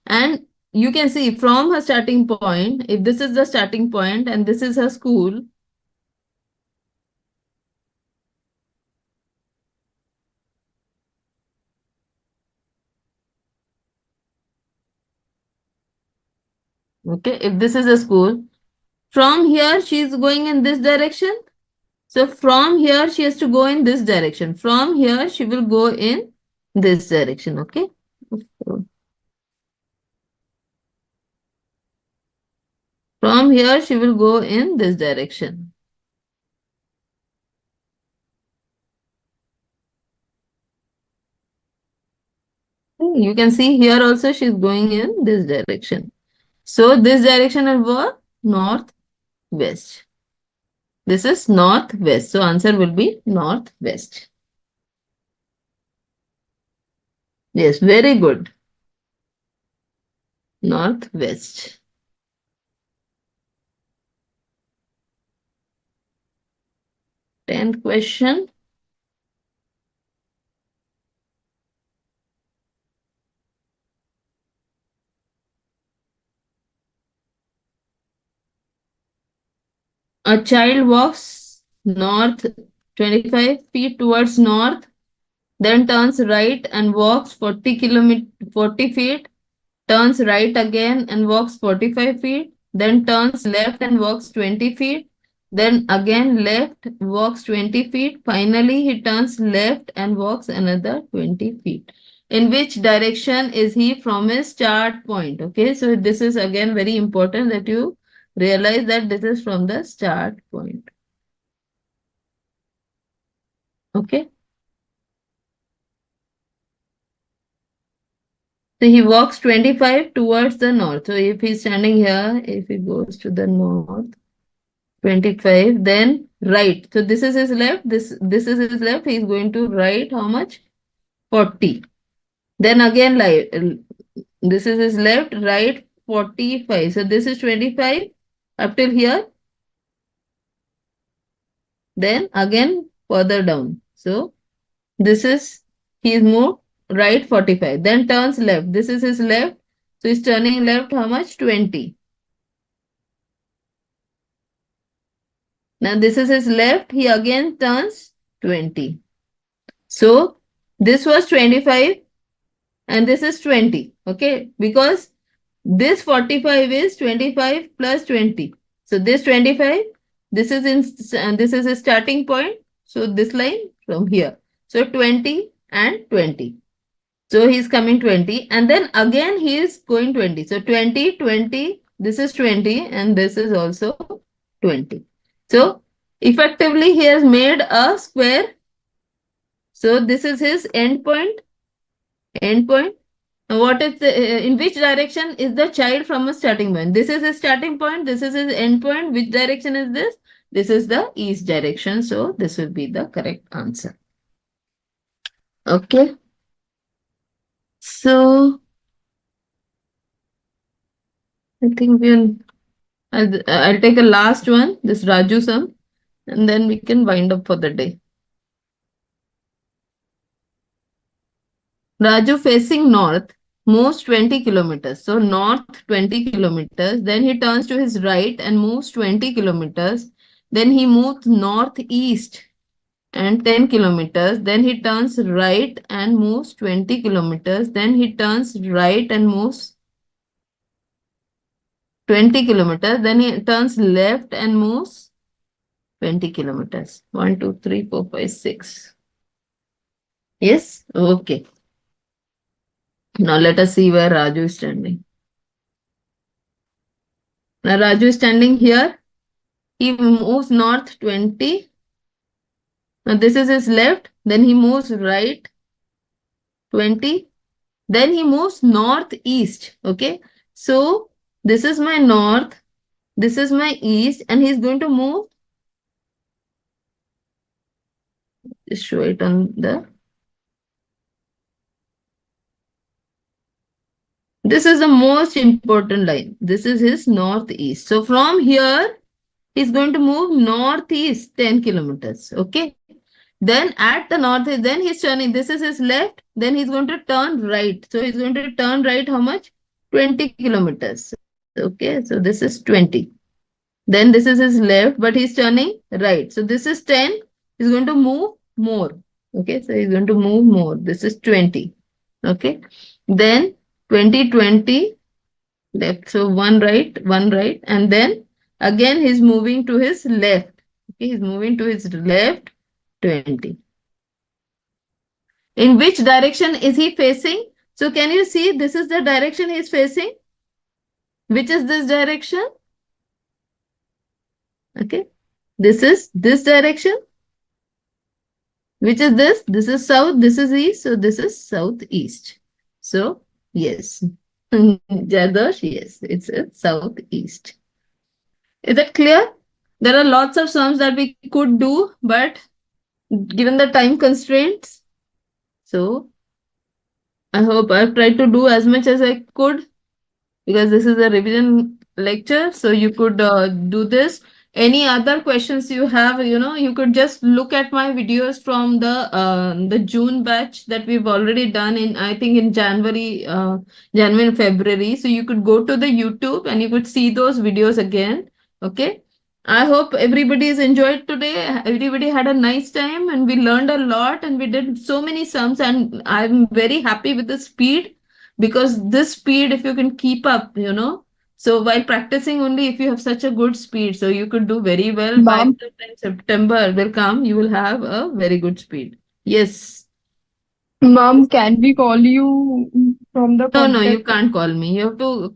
and you can see from her starting point, if this is the starting point and this is her school, okay, if this is a school, from here she is going in this direction. So from here she has to go in this direction. From here she will go in this direction, okay? From here she will go in this direction. You can see here also she is going in this direction. So this direction will work northwest. This is northwest. So answer will be northwest. Yes, very good. Northwest. 10th question. a child walks north 25 feet towards north, then turns right and walks 40 feet, turns right again and walks 45 feet, then turns left and walks 20 feet, then again left, walks 20 feet. Finally, he turns left and walks another 20 feet. In which direction is he from his start point? Okay, so this is again very important that you realize that this is from the start point. Okay. So he walks 25 towards the north. So if he's standing here, if he goes to the north, 25, then right. So this is his left, this is his left. He's going to right how much? 40. Then again this is his left, right 45. So this is 25 up till here. Then again further down. So this is he's moved right 45. Then turns left. This is his left. So he's turning left how much? 20. Now this is his left. He again turns 20. So this was 25 and this is 20. Okay. Because this 45 is 25 plus 20. So this 25, this is a starting point. So this line from here. So 20 and 20. So he's coming 20 and then again he is going 20. So 20, 20, this is 20 and this is also 20. So effectively he has made a square. So this is his end point. End point. What is the, in which direction is the child from a starting point? This is his starting point. This is his end point. Which direction is this? This is the east direction. So this will be the correct answer. Okay. So I think I'll take a last one, this Raju sum, and then we can wind up for the day. Raju facing north moves 20 kilometers. So north 20 kilometers. Then he turns to his right and moves 20 kilometers. Then he moves northeast and 10 kilometers. Then he turns right and moves 20 kilometers. Then he turns right and moves 20 kilometers. Then he turns left and moves 20 kilometers. 1, 2, 3, 4, 5, 6. Yes? Okay. Now let us see where Raju is standing. Now Raju is standing here. He moves north 20. Now this is his left. Then he moves right 20. Then he moves northeast. Okay. So this is my north. This is my east. And he's going to move. Just show it on the. This is the most important line. This is his northeast. So from here, he's going to move northeast 10 kilometers. Okay. Then at the northeast, then he's turning. This is his left. Then he's going to turn right. So he's going to turn right how much? 20 kilometers. Okay. So this is 20. Then this is his left, but he's turning right. So this is 10. He's going to move more. Okay. So he's going to move more. This is 20. Okay. Then 20, 20 left. So one right. And then again, he's moving to his left. Okay. He's moving to his left. 20. In which direction is he facing? So can you see this is the direction he is facing? Which is this direction? Okay. This is this direction. Which is this? This is south. This is east. So this is southeast. So yes. Jadosh, yes. It's a southeast. Is that clear? There are lots of sums that we could do, but given the time constraints, so I hope I've tried to do as much as I could because this is a revision lecture. So you could do this. Any other questions you have, you could just look at my videos from the June batch that we've already done in, I think in January and February. So you could go to the YouTube and you could see those videos again. Okay. I hope everybody has enjoyed today. Everybody had a nice time and we learned a lot and we did so many sums. And I'm very happy with the speed, because this speed, if you can keep up, so while practicing only, if you have such a good speed, so you could do very well. By Ma'am, the time September will come, you will have a very good speed. Yes. ma'am, can we call you from the No, no, you contact? can't call me. You have to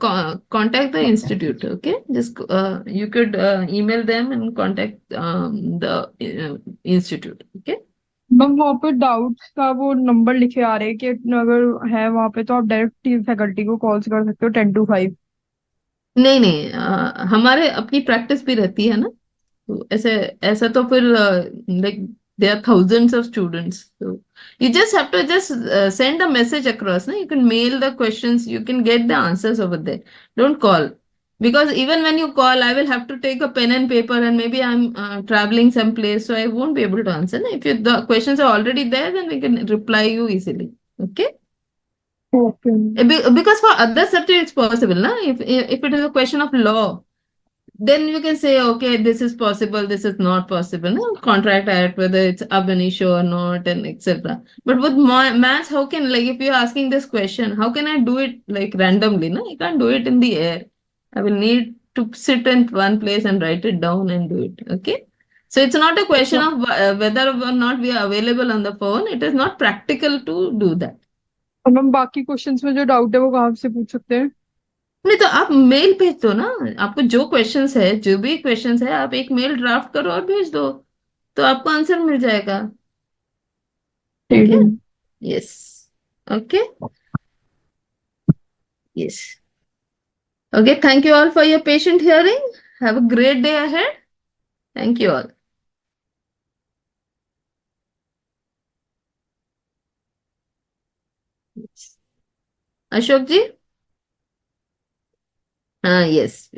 contact the institute. Okay, just you could email them and contact the institute. Okay. Ma'am वहाँ पे doubts का वो number लिखे आ रहे हैं कि अगर है वहाँ पे तो आप डायरेक्ट फैकल्टी को कॉल्स कर सकते हो 10 to 5। नहीं नहीं, हमारे अपनी प्रैक्टिस भी रहती है ना, तो ऐसे ऐसा तो फिर like there are thousands of students, तो you just have to just send a message across ना, you can mail the questions, you can get the answers over there. Don't call, because even when you call, I will have to take a pen and paper, and maybe I'm traveling someplace, so I won't be able to answer. If the questions are already there, then we can reply you easily. Okay. Okay. Because for other subjects it's possible na, if it is a question of law, then you can say, okay, this is possible, this is not possible. No? Contract act, whether it's ab initio or not, and etc. But with maths, how can, like, if you're asking this question, how can I do it like randomly? No, I can't do it in the air. I will need to sit in one place and write it down and do it. Okay. So it's not a question of whether or not we are available on the phone. It is not practical to do that. और ma'am बाकी questions में जो doubt है वो कहाँ से पूछ सकते हैं? नहीं तो आप मेल भेज दो ना, आपको जो क्वेश्चंस है, जो भी क्वेश्चंस है, आप एक मेल ड्राफ्ट करो और भेज दो, तो आपको आंसर मिल जाएगा. ठीक ठीक है. है। Yes. Okay. Yes. Okay, thank you all for your patient hearing. Have a great day ahead. Thank you all. Ashok ji. हाँ, यस.